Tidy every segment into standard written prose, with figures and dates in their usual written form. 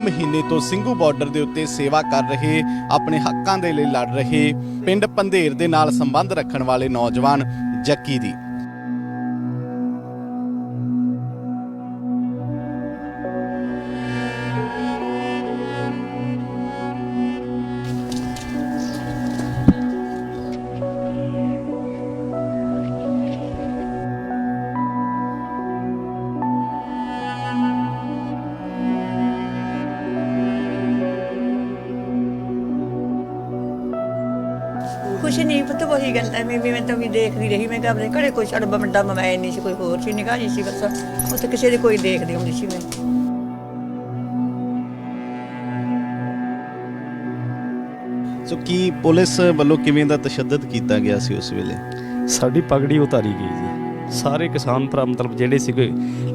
ਮਹੀਨੇ ਤੋਂ ਸਿੰਘੂ ਬਾਰਡਰ ਦੇ ਉੱਤੇ ਸੇਵਾ ਕਰ ਰਹੇ, ਆਪਣੇ ਹੱਕਾਂ ਦੇ ਲਈ ਲੜ ਰਹੇ ਪਿੰਡ ਪੰਧੇਰ ਦੇ ਨਾਲ ਸੰਬੰਧ ਰੱਖਣ ਵਾਲੇ ਨੌਜਵਾਨ ਜੱਕੀ ਦੀ। कुछ नहीं पता, वही गल है। मैं तो भी देखती रही, मैं अपने घरे कोई साड़ा बड़ा मोबाइल नहीं सी, कोई होर सी निगाह नहीं सी, बस उत्थे किसी दी कोई देखदी हुंदी सी मैं। ਸੋ ਕੀ ਪੁਲਿਸ ਵੱਲੋਂ ਕਿਵੇਂ ਦਾ ਤਸ਼ੱਦਦ ਕੀਤਾ ਗਿਆ ਸੀ ਉਸ ਵੇਲੇ? ਸਾਡੀ ਪਗੜੀ ਉਤਾਰੀ ਗਈ ਜੀ। ਸਾਰੇ ਕਿਸਾਨ ਭਰਾ ਮਤਲਬ ਜਿਹੜੇ ਸੀਗੇ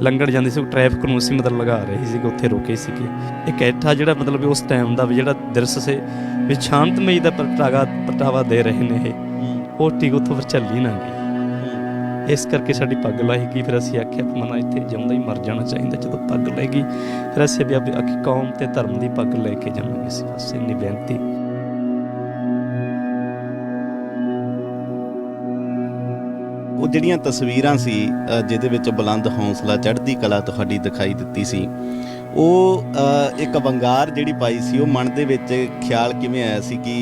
ਲੰਘਣ ਜਾਂਦੇ ਸੀ, ਟ੍ਰੈਫਿਕ ਨੂੰ ਅਸੀਂ ਮਤਲਬ ਲਗਾ ਰਹੇ ਸੀਗੇ, ਉੱਥੇ ਰੋਕੇ ਸੀਗੇ। ਇੱਕ ਐਠਾ ਜਿਹੜਾ ਮਤਲਬ ਉਸ ਟਾਈਮ ਦਾ ਵੀ ਜਿਹੜਾ ਦਿਰਸ ਸੀ ਵੀ ਸ਼ਾਂਤਮਈ ਦਾ ਪ੍ਰਗਟਾਵਾ ਦੇ ਰਹੇ ਨੇ, ਉਹ ਠੀਕ ਉੱਥੋਂ ਫਿਰ ਚੱਲੀ ਨਾ ਗਈ। ਇਸ ਕਰਕੇ ਸਾਡੀ ਪੱਗ ਲਾਹੀ ਗਈ। ਫਿਰ ਅਸੀਂ ਆਖਿਆ ਮਨਾ ਇੱਥੇ ਜਿਉਂਦਾ ਹੀ ਮਰ ਜਾਣਾ ਚਾਹੀਦਾ। ਜਦੋਂ ਪੱਗ ਲੈ ਗਈ ਫਿਰ ਅਸੀਂ ਵੀ ਆਪਣੀ ਕੌਮ ਤੇ ਧਰਮ ਦੀ ਪੱਗ ਲੈ ਕੇ ਜਾਵਾਂਗੇ। ਅਸੀਂ ਬਸ ਇੰਨੀ ਬੇਨਤੀ। ਉਹ ਜਿਹੜੀਆਂ ਤਸਵੀਰਾਂ ਸੀ ਜਿਹਦੇ ਵਿੱਚ ਬੁਲੰਦ ਹੌਸਲਾ, ਚੜ੍ਹਦੀ ਕਲਾ ਤੁਹਾਡੀ ਦਿਖਾਈ ਦਿੱਤੀ ਸੀ, ਉਹ ਇੱਕ ਵੰਗਾਰ ਜਿਹੜੀ ਪਾਈ ਸੀ, ਉਹ ਮਨ ਦੇ ਵਿੱਚ ਖਿਆਲ ਕਿਵੇਂ ਆਇਆ ਸੀ ਕਿ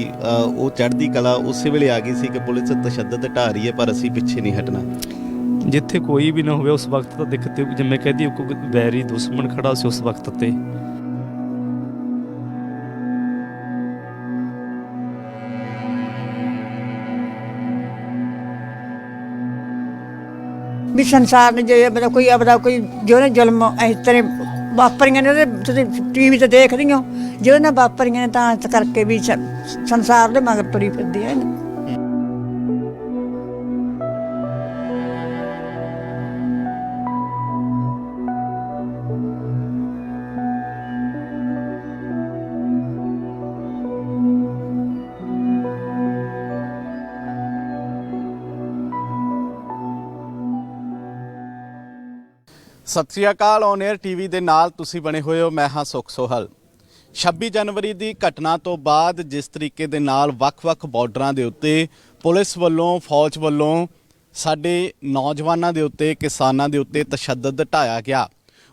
ਉਹ ਚੜ੍ਹਦੀ ਕਲਾ ਉਸੇ ਵੇਲੇ ਆ ਗਈ ਸੀ ਕਿ ਪੁਲਿਸ ਤਸ਼ੱਦਦ ਢਾ ਰਹੀ ਹੈ ਪਰ ਅਸੀਂ ਪਿੱਛੇ ਨਹੀਂ ਹਟਣਾ? ਜਿੱਥੇ ਕੋਈ ਵੀ ਨਾ ਹੋਵੇ ਉਸ ਵਕਤ ਤਾਂ ਦਿਖਤੇ, ਜਿਵੇਂ ਕਹਦੀ ਕੋਈ ਵੈਰੀ ਦੁਸ਼ਮਣ ਖੜਾ ਸੀ ਉਸ ਵਕਤ ਤੇ। भी संसार ने जो मतलब कोई अपना कोई जो ने जुल्म इस तरह वापरियां ने, टीवी ते देख रही हो जो ने वापरियां ने, तां करके भी संसार दे मगर तुरी फिरदी है। ਸਤਿ ਸ਼੍ਰੀ ਅਕਾਲ। ਔਨ 에ਅਰ ਟੀਵੀ ਦੇ ਨਾਲ ਤੁਸੀਂ ਬਣੇ ਹੋਏ ਹੋ, ਮੈਂ ਹਾਂ ਸੁਖ ਸੋਹਲ। 26 ਜਨਵਰੀ ਦੀ ਘਟਨਾ ਤੋਂ ਬਾਅਦ ਜਿਸ ਤਰੀਕੇ ਦੇ ਨਾਲ ਵੱਖ-ਵੱਖ ਬਾਰਡਰਾਂ ਦੇ ਉੱਤੇ ਪੁਲਿਸ ਵੱਲੋਂ, ਫੌਜ ਵੱਲੋਂ ਸਾਡੇ ਨੌਜਵਾਨਾਂ ਦੇ ਉੱਤੇ, ਕਿਸਾਨਾਂ ਦੇ ਉੱਤੇ ਤਸ਼ੱਦਦ ਢਾਇਆ ਗਿਆ,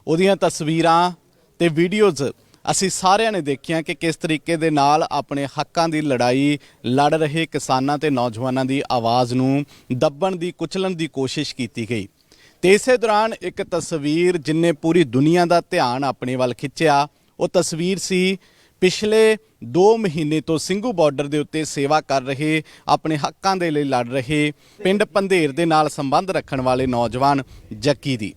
ਉਹਦੀਆਂ ਤਸਵੀਰਾਂ ਤੇ ਵੀਡੀਓਜ਼ ਅਸੀਂ ਸਾਰਿਆਂ ਨੇ ਦੇਖੀਆਂ ਕਿ ਕਿਸ ਤਰੀਕੇ ਦੇ ਨਾਲ ਆਪਣੇ ਹੱਕਾਂ ਦੀ ਲੜਾਈ ਲੜ ਰਹੇ ਕਿਸਾਨਾਂ ਤੇ ਨੌਜਵਾਨਾਂ ਦੀ ਆਵਾਜ਼ ਨੂੰ ਦੱਬਣ ਦੀ, ਕੁਚਲਣ ਦੀ ਕੋਸ਼ਿਸ਼ ਕੀਤੀ ਗਈ। ਤੇ ਇਸੇ ਦੌਰਾਨ ਇੱਕ ਤਸਵੀਰ ਜਿੰਨੇ ਪੂਰੀ ਦੁਨੀਆ ਦਾ ਧਿਆਨ ਆਪਣੇ ਵੱਲ ਖਿੱਚਿਆ, ਉਹ ਤਸਵੀਰ ਸੀ ਪਿਛਲੇ 2 ਮਹੀਨੇ ਤੋਂ ਸਿੰਘੂ ਬਾਰਡਰ ਦੇ ਉੱਤੇ ਸੇਵਾ ਕਰ ਰਹੇ, ਆਪਣੇ ਹੱਕਾਂ ਦੇ ਲਈ ਲੜ ਰਹੇ ਪਿੰਡ ਪੰਧੇਰ ਦੇ ਨਾਲ ਸੰਬੰਧ ਰੱਖਣ ਵਾਲੇ ਨੌਜਵਾਨ ਜੱਕੀ ਦੀ।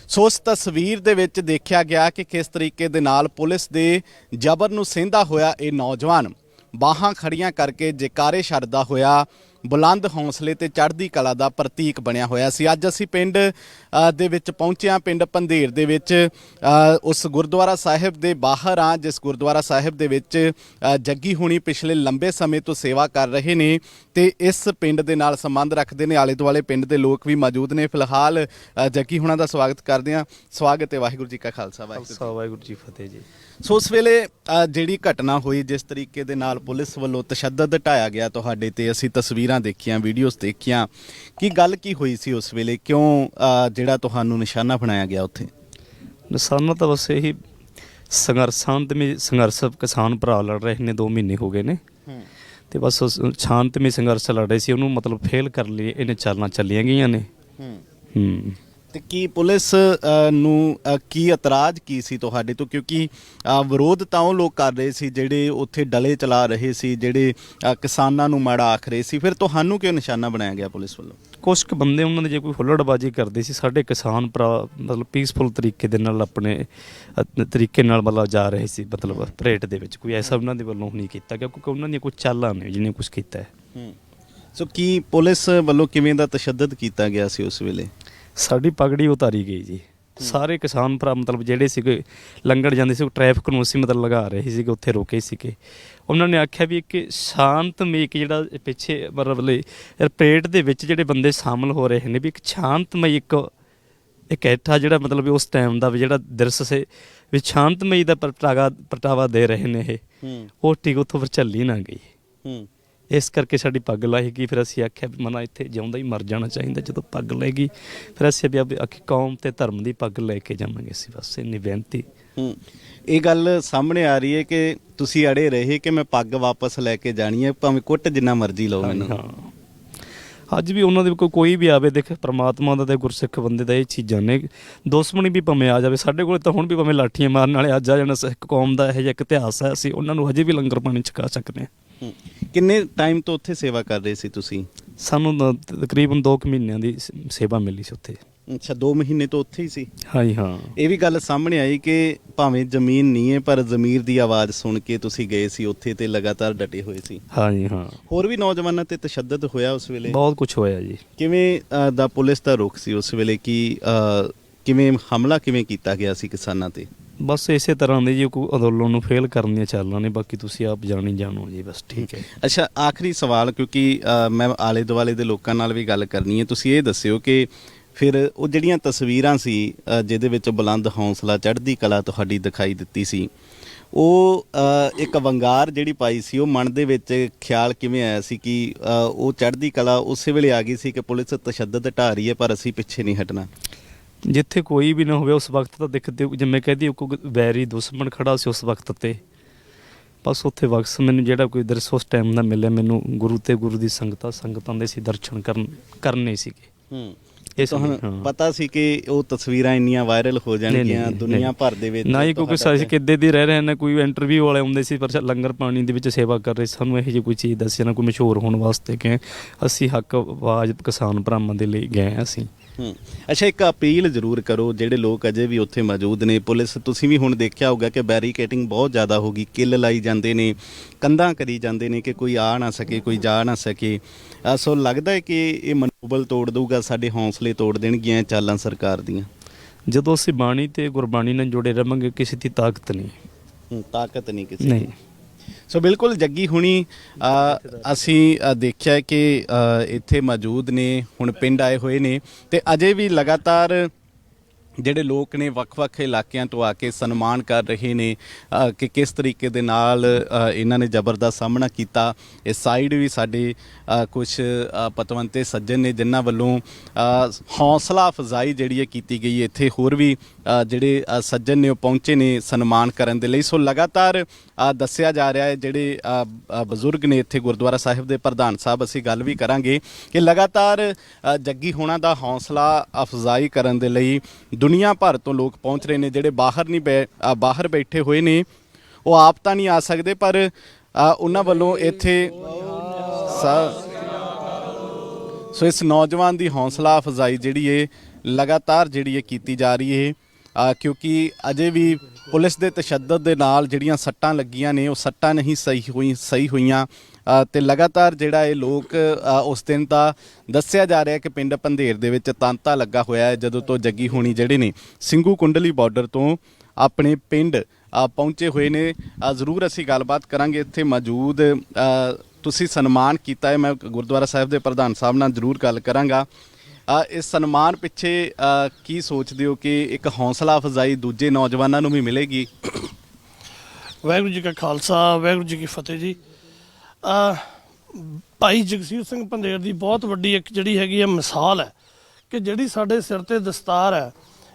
ਸੋ ਉਸ ਤਸਵੀਰ ਦੇ ਵਿੱਚ ਦੇਖਿਆ ਗਿਆ ਕਿ ਕਿਸ ਤਰੀਕੇ ਦੇ ਨਾਲ ਪੁਲਿਸ ਦੇ ਜ਼ਬਰ ਨੂੰ ਸਹਿੰਦਾ ਹੋਇਆ ਇਹ ਨੌਜਵਾਨ ਬਾਹਾਂ ਖੜੀਆਂ ਕਰਕੇ ਜੈਕਾਰੇ ਛੱਡਦਾ ਹੋਇਆ ਬੁਲੰਦ ਹੌਸਲੇ ਤੇ ਚੜ੍ਹਦੀ ਕਲਾ ਦਾ ਪ੍ਰਤੀਕ ਬਣਿਆ ਹੋਇਆ ਸੀ। ਅੱਜ ਅਸੀਂ ਪਿੰਡ ਦੇ ਵਿੱਚ ਪਹੁੰਚੇ ਹਾਂ, ਪਿੰਡ ਪੰਧੇਰ ਦੇ ਵਿੱਚ ਉਸ ਗੁਰਦੁਆਰਾ ਸਾਹਿਬ ਦੇ ਬਾਹਰ ਹਾਂ, ਜਿਸ ਗੁਰਦੁਆਰਾ ਸਾਹਿਬ ਦੇ ਵਿੱਚ ਜੱਗੀ ਹੁਣੀ ਪਿਛਲੇ ਲੰਬੇ ਸਮੇਂ ਤੋਂ ਸੇਵਾ ਕਰ ਰਹੇ ਨੇ ਤੇ ਇਸ ਪਿੰਡ ਦੇ ਨਾਲ ਸੰਬੰਧ ਰੱਖਦੇ ਨੇ। ਆਲੇ ਦੁਆਲੇ ਪਿੰਡ ਦੇ ਲੋਕ ਵੀ ਮੌਜੂਦ ਨੇ। ਫਿਲਹਾਲ ਜੱਗੀ ਹੁਣਾਂ ਦਾ ਸਵਾਗਤ ਕਰਦੇ ਹਾਂ। ਸਵਾਗਤ ਹੈ। ਵਾਹਿਗੁਰੂ ਜੀ ਕਾ ਖਾਲਸਾ, ਵਾਹਿਗੁਰੂ ਜੀ ਫਤਿਹ ਜੀ। ਸੋ ਉਸ ਵੇਲੇ ਜਿਹੜੀ ਘਟਨਾ ਹੋਈ, ਜਿਸ ਤਰੀਕੇ ਦੇ ਨਾਲ ਪੁਲਿਸ ਵੱਲੋਂ ਤਸ਼ੱਦਦ ਢਾਇਆ ਗਿਆ ਤੁਹਾਡੇ ਤੇ, ਅਸੀਂ ਤਸਵੀਰਾਂ ਦੇਖੀਆਂ, ਵੀਡੀਓਜ਼ ਦੇਖੀਆਂ, ਕੀ ਗੱਲ ਕੀ ਹੋਈ ਸੀ ਉਸ ਵੇਲੇ? ਕਿਉਂ ਜਿਹੜਾ ਤੁਹਾਨੂੰ ਨਿਸ਼ਾਨਾ ਬਣਾਇਆ ਗਿਆ ਉੱਥੇ? ਨਿਸ਼ਾਨਾ ਤਾਂ ਬਸ ਇਹੀ ਸ਼ਾਂਤਮਈ ਸੰਘਰਸ਼ ਕਿਸਾਨ ਭਰਾ ਲੜ ਰਹੇ ਨੇ, 2 ਮਹੀਨੇ ਹੋ ਗਏ ਨੇ ਤੇ ਬਸ ਸ਼ਾਂਤਮਈ ਸੰਘਰਸ਼ ਲੜ ਰਹੇ ਸੀ, ਉਹਨੂੰ ਮਤਲਬ ਫੇਲ ਕਰ ਲਈ ਇਹਨੇ ਚਾਲਾਂ ਚੱਲੀਆਂ ਗਈਆਂ ਨੇ। ਤੇ ਕੀ ਪੁਲਿਸ ਨੂੰ ਕੀ ਇਤਰਾਜ਼ ਕੀ ਸੀ ਤੁਹਾਡੇ ਤੋਂ? ਕਿਉਂਕਿ ਵਿਰੋਧ ਤਾਂ ਉਹ ਲੋਕ ਕਰ ਰਹੇ ਸੀ ਜਿਹੜੇ ਉੱਥੇ ਡਲੇ ਚਲਾ ਰਹੇ ਸੀ, ਜਿਹੜੇ ਕਿਸਾਨਾਂ ਨੂੰ ਮਾੜਾ ਆਖ ਰਹੇ ਸੀ, ਫਿਰ ਤੁਹਾਨੂੰ ਕਿਉਂ ਨਿਸ਼ਾਨਾ ਬਣਾਇਆ ਗਿਆ ਪੁਲਿਸ ਵੱਲੋਂ? ਕੁਛ ਕੁ ਬੰਦੇ ਉਹਨਾਂ ਦੇ ਜੇ ਕੋਈ ਹੁੱਲੜਬਾਜ਼ੀ ਕਰਦੇ ਸੀ, ਸਾਡੇ ਕਿਸਾਨ ਭਰਾ ਮਤਲਬ ਪੀਸਫੁਲ ਤਰੀਕੇ ਦੇ ਨਾਲ ਆਪਣੇ ਤਰੀਕੇ ਨਾਲ ਮਤਲਬ ਜਾ ਰਹੇ ਸੀ, ਮਤਲਬ ਪਰੇਡ ਦੇ ਵਿੱਚ ਕੋਈ ਐਸਾ ਉਹਨਾਂ ਦੇ ਵੱਲੋਂ ਨਹੀਂ ਕੀਤਾ ਕਿਉਂਕਿ ਉਹਨਾਂ ਦੀਆਂ ਕੁਝ ਚਾਲਾਂ ਨੇ ਜਿਹਨੇ ਕੁਛ ਕੀਤਾ ਹੈ। ਸੋ ਕੀ ਪੁਲਿਸ ਵੱਲੋਂ ਕਿਵੇਂ ਦਾ ਤਸ਼ੱਦਦ ਕੀਤਾ ਗਿਆ ਸੀ ਉਸ ਵੇਲੇ? ਸਾਡੀ ਪਗੜੀ ਉਤਾਰੀ ਗਈ ਜੀ। ਸਾਰੇ ਕਿਸਾਨ ਭਰਾ ਮਤਲਬ ਜਿਹੜੇ ਸੀਗੇ ਲੰਘਣ ਜਾਂਦੇ ਸੀ, ਟ੍ਰੈਫਿਕ ਨੂੰ ਅਸੀਂ ਮਤਲਬ ਲਗਾ ਰਹੇ ਸੀਗੇ, ਉੱਥੇ ਰੋਕੇ ਸੀਗੇ। ਉਹਨਾਂ ਨੇ ਆਖਿਆ ਵੀ ਇੱਕ ਸ਼ਾਂਤਮਈ ਜਿਹੜਾ ਪਿੱਛੇ ਮਤਲਬ ਪਰੇਡ ਦੇ ਵਿੱਚ ਜਿਹੜੇ ਬੰਦੇ ਸ਼ਾਮਲ ਹੋ ਰਹੇ ਨੇ, ਵੀ ਇੱਕ ਸ਼ਾਂਤਮਈ ਇੱਕ ਇਕੱਠਾ ਜਿਹੜਾ ਮਤਲਬ ਵੀ ਉਸ ਟਾਈਮ ਦਾ ਵੀ ਜਿਹੜਾ ਦ੍ਰਿਸ਼ ਸੀ ਵੀ ਸ਼ਾਂਤਮਈ ਦਾ ਪ੍ਰਗਟਾਵਾ ਦੇ ਰਹੇ ਨੇ ਇਹ ਉਹ ਠੀਕ ਉੱਥੋਂ ਫਿਰ ਝੱਲੀ ਨਾ ਗਈ। ਇਸ ਕਰਕੇ ਸਾਡੀ ਪੱਗ ਲਾਹੀ ਗਈ। ਫਿਰ ਅਸੀਂ ਆਖਿਆ ਵੀ ਮਨਾ ਇੱਥੇ ਜਿਉਂਦਾ ਹੀ ਮਰ ਜਾਣਾ ਚਾਹੀਦਾ। ਜਦੋਂ ਪੱਗ ਲੈ ਗਈ ਫਿਰ ਅਸੀਂ ਵੀ ਆਖੀ ਕੌਮ ਤੇ ਧਰਮ ਦੀ ਪੱਗ ਲੈ ਕੇ ਜਾਵਾਂਗੇ ਅਸੀਂ, ਬਸ ਇੰਨੀ ਬੇਨਤੀ। ਇਹ ਗੱਲ ਸਾਹਮਣੇ ਆ ਰਹੀ ਹੈ ਕਿ ਤੁਸੀਂ ਅੜੇ ਰਹੇ ਕਿ ਮੈਂ ਪੱਗ ਵਾਪਸ ਲੈ ਕੇ ਜਾਣੀ ਹੈ, ਭਾਵੇਂ ਕੁੱਟ ਜਿੰਨਾ ਮਰਜ਼ੀ ਲਓ ਮੈਨੂੰ। ਹਾਂ, ਅੱਜ ਵੀ ਉਹਨਾਂ ਦੇ ਕੋਈ ਵੀ ਆਵੇ, ਦੇਖ ਪ੍ਰਮਾਤਮਾ ਦਾ ਤੇ ਗੁਰਸਿੱਖ ਬੰਦੇ ਦਾ ਇਹ ਚੀਜ਼ਾਂ ਨੇ। ਦੁਸ਼ਮਣੀ ਵੀ ਭਾਵੇਂ ਆ ਜਾਵੇ ਸਾਡੇ ਕੋਲ ਤਾਂ ਹੁਣ ਵੀ ਭਾਵੇਂ ਲਾਠੀਆਂ ਮਾਰਨ ਵਾਲੇ ਅੱਜ ਆ ਜਾਣਾ, ਸਿੱਖ ਕੌਮ ਦਾ ਇਹੋ ਜਿਹਾ ਇੱਕ ਇਤਿਹਾਸ ਹੈ, ਅਸੀਂ ਉਹਨਾਂ ਨੂੰ ਹਜੇ ਵੀ ਲੰਗਰ ਪਾਣੀ ਛਕਾ ਸਕਦੇ ਹਾਂ। ਕਿੰਨੇ ਟਾਈਮ ਤੋਂ ਉੱਥੇ ਸੇਵਾ ਕਰ ਰਹੇ ਸੀ ਤੁਸੀਂ? ਸਾਨੂੰ ਤਕਰੀਬਨ 2 ਮਹੀਨਿਆਂ ਦੀ ਸੇਵਾ ਮਿਲੀ ਸੀ ਉੱਥੇ। ਅੱਛਾ, 2 ਮਹੀਨੇ ਤੋਂ ਉੱਥੇ ਹੀ ਸੀ। ਹਾਂਜੀ ਹਾਂ। ਇਹ ਵੀ ਗੱਲ ਸਾਹਮਣੇ ਆਈ ਕਿ ਭਾਵੇਂ ਜ਼ਮੀਨ ਨਹੀਂ ਹੈ ਪਰ ਜ਼ਮੀਰ ਦੀ ਆਵਾਜ਼ ਸੁਣ ਕੇ ਤੁਸੀਂ ਗਏ ਸੀ ਉੱਥੇ ਤੇ ਲਗਾਤਾਰ ਡਟੇ ਹੋਏ ਸੀ। ਹਾਂਜੀ ਹਾਂ। ਹੋਰ ਵੀ ਨੌਜਵਾਨਾਂ ਤੇ ਤਸ਼ੱਦਦ ਹੋਇਆ ਉਸ ਵੇਲੇ? ਬਹੁਤ ਕੁਝ ਹੋਇਆ ਜੀ। ਕਿਵੇਂ ਦਾ ਪੁਲਿਸ ਦਾ ਰੁਖ ਸੀ ਉਸ ਵੇਲੇ? ਕਿਵੇਂ ਹਮਲਾ ਕਿਵੇਂ ਕੀਤਾ ਗਿਆ ਸੀ ਕਿਸਾਨਾਂ ਤੇ? ਬਸ ਇਸੇ ਤਰ੍ਹਾਂ ਦੇ ਜੀ ਕੋਈ ਅੰਦੋਲਨ ਨੂੰ ਫੇਲ ਕਰਨ ਦੀਆਂ ਚਾਲਾਂ ਨੇ, ਬਾਕੀ ਤੁਸੀਂ ਆਪ ਜਾਣੀ ਜਾਣੋ ਜੀ, ਬਸ ਠੀਕ ਹੈ। ਅੱਛਾ, ਆਖਰੀ ਸਵਾਲ, ਕਿਉਂਕਿ ਮੈਂ ਆਲੇ ਦੁਆਲੇ ਦੇ ਲੋਕਾਂ ਨਾਲ ਵੀ ਗੱਲ ਕਰਨੀ ਹੈ, ਤੁਸੀਂ ਇਹ ਦੱਸਿਓ ਕਿ ਫਿਰ ਉਹ ਜਿਹੜੀਆਂ ਤਸਵੀਰਾਂ ਸੀ ਜਿਹਦੇ ਵਿੱਚ ਬੁਲੰਦ ਹੌਸਲਾ ਚੜ੍ਹਦੀ ਕਲਾ ਤੁਹਾਡੀ ਦਿਖਾਈ ਦਿੱਤੀ ਸੀ, ਉਹ ਇੱਕ ਵੰਗਾਰ ਜਿਹੜੀ ਪਾਈ ਸੀ, ਉਹ ਮਨ ਦੇ ਵਿੱਚ ਖਿਆਲ ਕਿਵੇਂ ਆਇਆ ਸੀ ਕਿ ਉਹ ਚੜ੍ਹਦੀ ਕਲਾ ਉਸੇ ਵੇਲੇ ਆ ਗਈ ਸੀ ਕਿ ਪੁਲਿਸ ਤਸ਼ੱਦਦ ਢਾ ਰਹੀ ਹੈ ਪਰ ਅਸੀਂ ਪਿੱਛੇ ਨਹੀਂ ਹਟਣਾ? ਜਿੱਥੇ ਕੋਈ ਵੀ ਨਾ ਹੋਵੇ ਉਸ ਵਕਤ ਤਾਂ ਦਿਖਦੇ, ਜਿਵੇਂ ਕਹਦੀ ਕੋਈ ਵੈਰੀ ਦੁਸ਼ਮਣ ਖੜਾ ਸੀ ਉਸ ਵਕਤ ਤੇ, ਬਸ ਉੱਥੇ ਵਕਤ ਮੈਨੂੰ ਜਿਹੜਾ ਕੋਈ ਦ੍ਰਿਸ਼ ਉਸ ਟਾਈਮ ਦਾ ਮਿਲਿਆ, ਮੈਨੂੰ ਗੁਰੂ ਤੇ ਗੁਰੂ ਦੀ ਸੰਗਤਾਂ ਦੇ ਸੀ ਦਰਸ਼ਨ ਕਰਨੇ ਸੀਗੇ। ਇਸ ਪਤਾ ਸੀ ਕਿ ਉਹ ਤਸਵੀਰਾਂ ਇੰਨੀਆਂ ਵਾਇਰਲ ਹੋ ਜਾਣਗੀਆਂ ਦੁਨੀਆ ਭਰ ਦੇ ਵਿੱਚ? ਨਾ ਹੀ ਕੋਈ ਅਸੀਂ ਕਿੱਦੇ ਦੀ ਰਹਿ ਰਹੇ ਨੇ, ਕੋਈ ਇੰਟਰਵਿਊ ਵਾਲੇ ਆਉਂਦੇ ਸੀ ਪਰ ਲੰਗਰ ਪਾਣੀ ਦੇ ਵਿੱਚ ਸੇਵਾ ਕਰ ਰਹੇ, ਸਾਨੂੰ ਇਹੋ ਜਿਹੀ ਕੋਈ ਚੀਜ਼ ਦੱਸੀ ਨਾ, ਕੋਈ ਮਸ਼ਹੂਰ ਹੋਣ ਵਾਸਤੇ ਗਏ ਅਸੀਂ, ਹੱਕ ਆਵਾਜ਼ ਕਿਸਾਨ ਭਰਾਵਾਂ ਦੇ ਲਈ ਗਏ ਅਸੀਂ। ਅੱਛਾ, ਇੱਕ ਅਪੀਲ ਜ਼ਰੂਰ ਕਰੋ ਜਿਹੜੇ ਲੋਕ ਅਜੇ ਵੀ ਉੱਥੇ ਮੌਜੂਦ ਨੇ। ਪੁਲਿਸ, ਤੁਸੀਂ ਵੀ ਹੁਣ ਦੇਖਿਆ ਹੋਊਗਾ ਕਿ ਬੈਰੀਕੇਡਿੰਗ ਬਹੁਤ ਜ਼ਿਆਦਾ ਹੋ ਗਈ, ਕਿੱਲ ਲਾਈ ਜਾਂਦੇ ਨੇ, ਕੰਧਾਂ ਕਰੀ ਜਾਂਦੇ ਨੇ ਕਿ ਕੋਈ ਆ ਨਾ ਸਕੇ, ਕੋਈ ਜਾ ਨਾ ਸਕੇ। ਸੋ ਲੱਗਦਾ ਹੈ ਕਿ ਇਹ ਮਨੋਬਲ ਤੋੜ ਦਊਗਾ, ਸਾਡੇ ਹੌਸਲੇ ਤੋੜ ਦੇਣਗੀਆਂ ਚਾਲਾਂ ਸਰਕਾਰ ਦੀਆਂ? ਜਦੋਂ ਅਸੀਂ ਬਾਣੀ ਤੇ ਗੁਰਬਾਣੀ ਨਾਲ ਜੁੜੇ ਰਹਾਂਗੇ ਕਿਸੇ ਦੀ ਤਾਕਤ ਨਹੀਂ, ਤਾਕਤ ਨਹੀਂ ਕਿਸੇ ਨਹੀਂ। ਸੋ ਬਿਲਕੁਲ ਜੱਗੀ ਹੁਣੀ ਅਸੀਂ ਦੇਖਿਆ ਕਿ ਇੱਥੇ ਮੌਜੂਦ ਨੇ, ਹੁਣ ਪਿੰਡ ਆਏ ਹੋਏ ਨੇ ਤੇ ਅਜੇ ਵੀ ਲਗਾਤਾਰ ਜਿਹੜੇ ਲੋਕ ਨੇ ਵੱਖ-ਵੱਖ ਇਲਾਕਿਆਂ ਤੋਂ ਆ ਕੇ ਸਨਮਾਨ ਕਰ ਰਹੇ ਨੇ ਕਿ ਕਿਸ ਤਰੀਕੇ ਦੇ ਨਾਲ ਇਹਨਾਂ ਨੇ ਜ਼ਬਰ ਦਾ ਸਾਹਮਣਾ ਕੀਤਾ। ਇਸ ਸਾਈਡ ਵੀ ਸਾਡੇ ਕੁਝ ਪਤਵੰਤੇ ਸੱਜਣ ਨੇ ਜਿਨ੍ਹਾਂ ਵੱਲੋਂ ਹੌਸਲਾ ਅਫਜ਼ਾਈ ਜਿਹੜੀ ਹੈ ਕੀਤੀ ਗਈ। ਇੱਥੇ ਹੋਰ ਵੀ ਜਿਹੜੇ ਸੱਜਣ ਨੇ ਉਹ ਪਹੁੰਚੇ ਨੇ ਸਨਮਾਨ ਕਰਨ ਦੇ ਲਈ। ਸੋ ਲਗਾਤਾਰ ਦੱਸਿਆ ਜਾ ਰਿਹਾ ਹੈ, ਜਿਹੜੇ ਬਜ਼ੁਰਗ ਨੇ ਇੱਥੇ ਗੁਰਦੁਆਰਾ ਸਾਹਿਬ ਦੇ ਪ੍ਰਧਾਨ ਸਾਹਿਬ, ਅਸੀਂ ਗੱਲ ਵੀ ਕਰਾਂਗੇ ਕਿ ਲਗਾਤਾਰ ਜੱਗੀ ਹੋਣਾ ਦਾ ਹੌਸਲਾ ਅਫਜ਼ਾਈ ਕਰਨ ਦੇ ਲਈ ਦੁਨੀਆ ਭਰ ਤੋਂ ਲੋਕ ਪਹੁੰਚ ਰਹੇ ਨੇ। ਜਿਹੜੇ ਬਾਹਰ ਬੈਠੇ ਹੋਏ ਨੇ ਉਹ ਆਪ ਤਾਂ ਨਹੀਂ ਆ ਸਕਦੇ ਪਰ ਉਹਨਾਂ ਵੱਲੋਂ ਇੱਥੇ ਸੋ ਇਸ ਨੌਜਵਾਨ ਦੀ ਹੌਸਲਾ ਅਫਜ਼ਾਈ ਜਿਹੜੀ ਹੈ ਲਗਾਤਾਰ ਜਿਹੜੀ ਹੈ ਕੀਤੀ ਜਾ ਰਹੀ ਹੈ ਕਿਉਂਕਿ ਅਜੇ ਵੀ ਪੁਲਿਸ ਦੇ ਤਸ਼ੱਦਦ ਦੇ ਨਾਲ ਜਿਹੜੀਆਂ ਸੱਟਾਂ ਲੱਗੀਆਂ ਨੇ ਉਹ ਸੱਟਾਂ ਨਹੀਂ ਸਹੀ ਹੋਈਆਂ ਤੇ ਲਗਾਤਾਰ ਜਿਹੜਾ ਇਹ ਲੋਕ ਉਸ ਦਿਨ ਦਾ ਦੱਸਿਆ ਜਾ ਰਿਹਾ ਕਿ ਪਿੰਡ ਪੰਧੇਰ ਦੇ ਵਿੱਚ ਤਾਂਤਾ ਲੱਗਾ ਹੋਇਆ ਹੈ ਜਦੋਂ ਤੋਂ ਜੱਗੀ ਹੋਣੀ ਜਿਹੜੇ ਨੇ ਸਿੰਘੂ ਕੁੰਡਲੀ ਬਾਰਡਰ ਤੋਂ ਆਪਣੇ ਪਿੰਡ ਪਹੁੰਚੇ ਹੋਏ ਨੇ। ਜ਼ਰੂਰ ਅਸੀਂ ਗੱਲਬਾਤ ਕਰਾਂਗੇ। ਇੱਥੇ ਮੌਜੂਦ ਤੁਸੀਂ ਸਨਮਾਨ ਕੀਤਾ ਹੈ, ਮੈਂ ਗੁਰਦੁਆਰਾ ਸਾਹਿਬ ਦੇ ਪ੍ਰਧਾਨ ਸਾਹਿਬ ਨਾਲ ਜ਼ਰੂਰ ਗੱਲ ਕਰਾਂਗਾ। ਇਸ ਸਨਮਾਨ ਪਿੱਛੇ ਕੀ ਸੋਚਦੇ ਹੋ ਕਿ ਇੱਕ ਹੌਸਲਾ ਅਫਜ਼ਾਈ ਦੂਜੇ ਨੌਜਵਾਨਾਂ ਨੂੰ ਵੀ ਮਿਲੇਗੀ? ਵਾਹਿਗੁਰੂ ਜੀ ਕਾ ਖਾਲਸਾ, ਵਾਹਿਗੁਰੂ ਜੀ ਕੀ ਫਤਿਹ ਜੀ। ਭਾਈ ਜਗਸੀਰ ਸਿੰਘ ਪੰਧੇਰ ਦੀ ਬਹੁਤ ਵੱਡੀ ਇੱਕ ਜਿਹੜੀ ਹੈਗੀ ਹੈ ਮਿਸਾਲ ਹੈ ਕਿ ਜਿਹੜੀ ਸਾਡੇ ਸਿਰ ਤੇ ਦਸਤਾਰ ਹੈ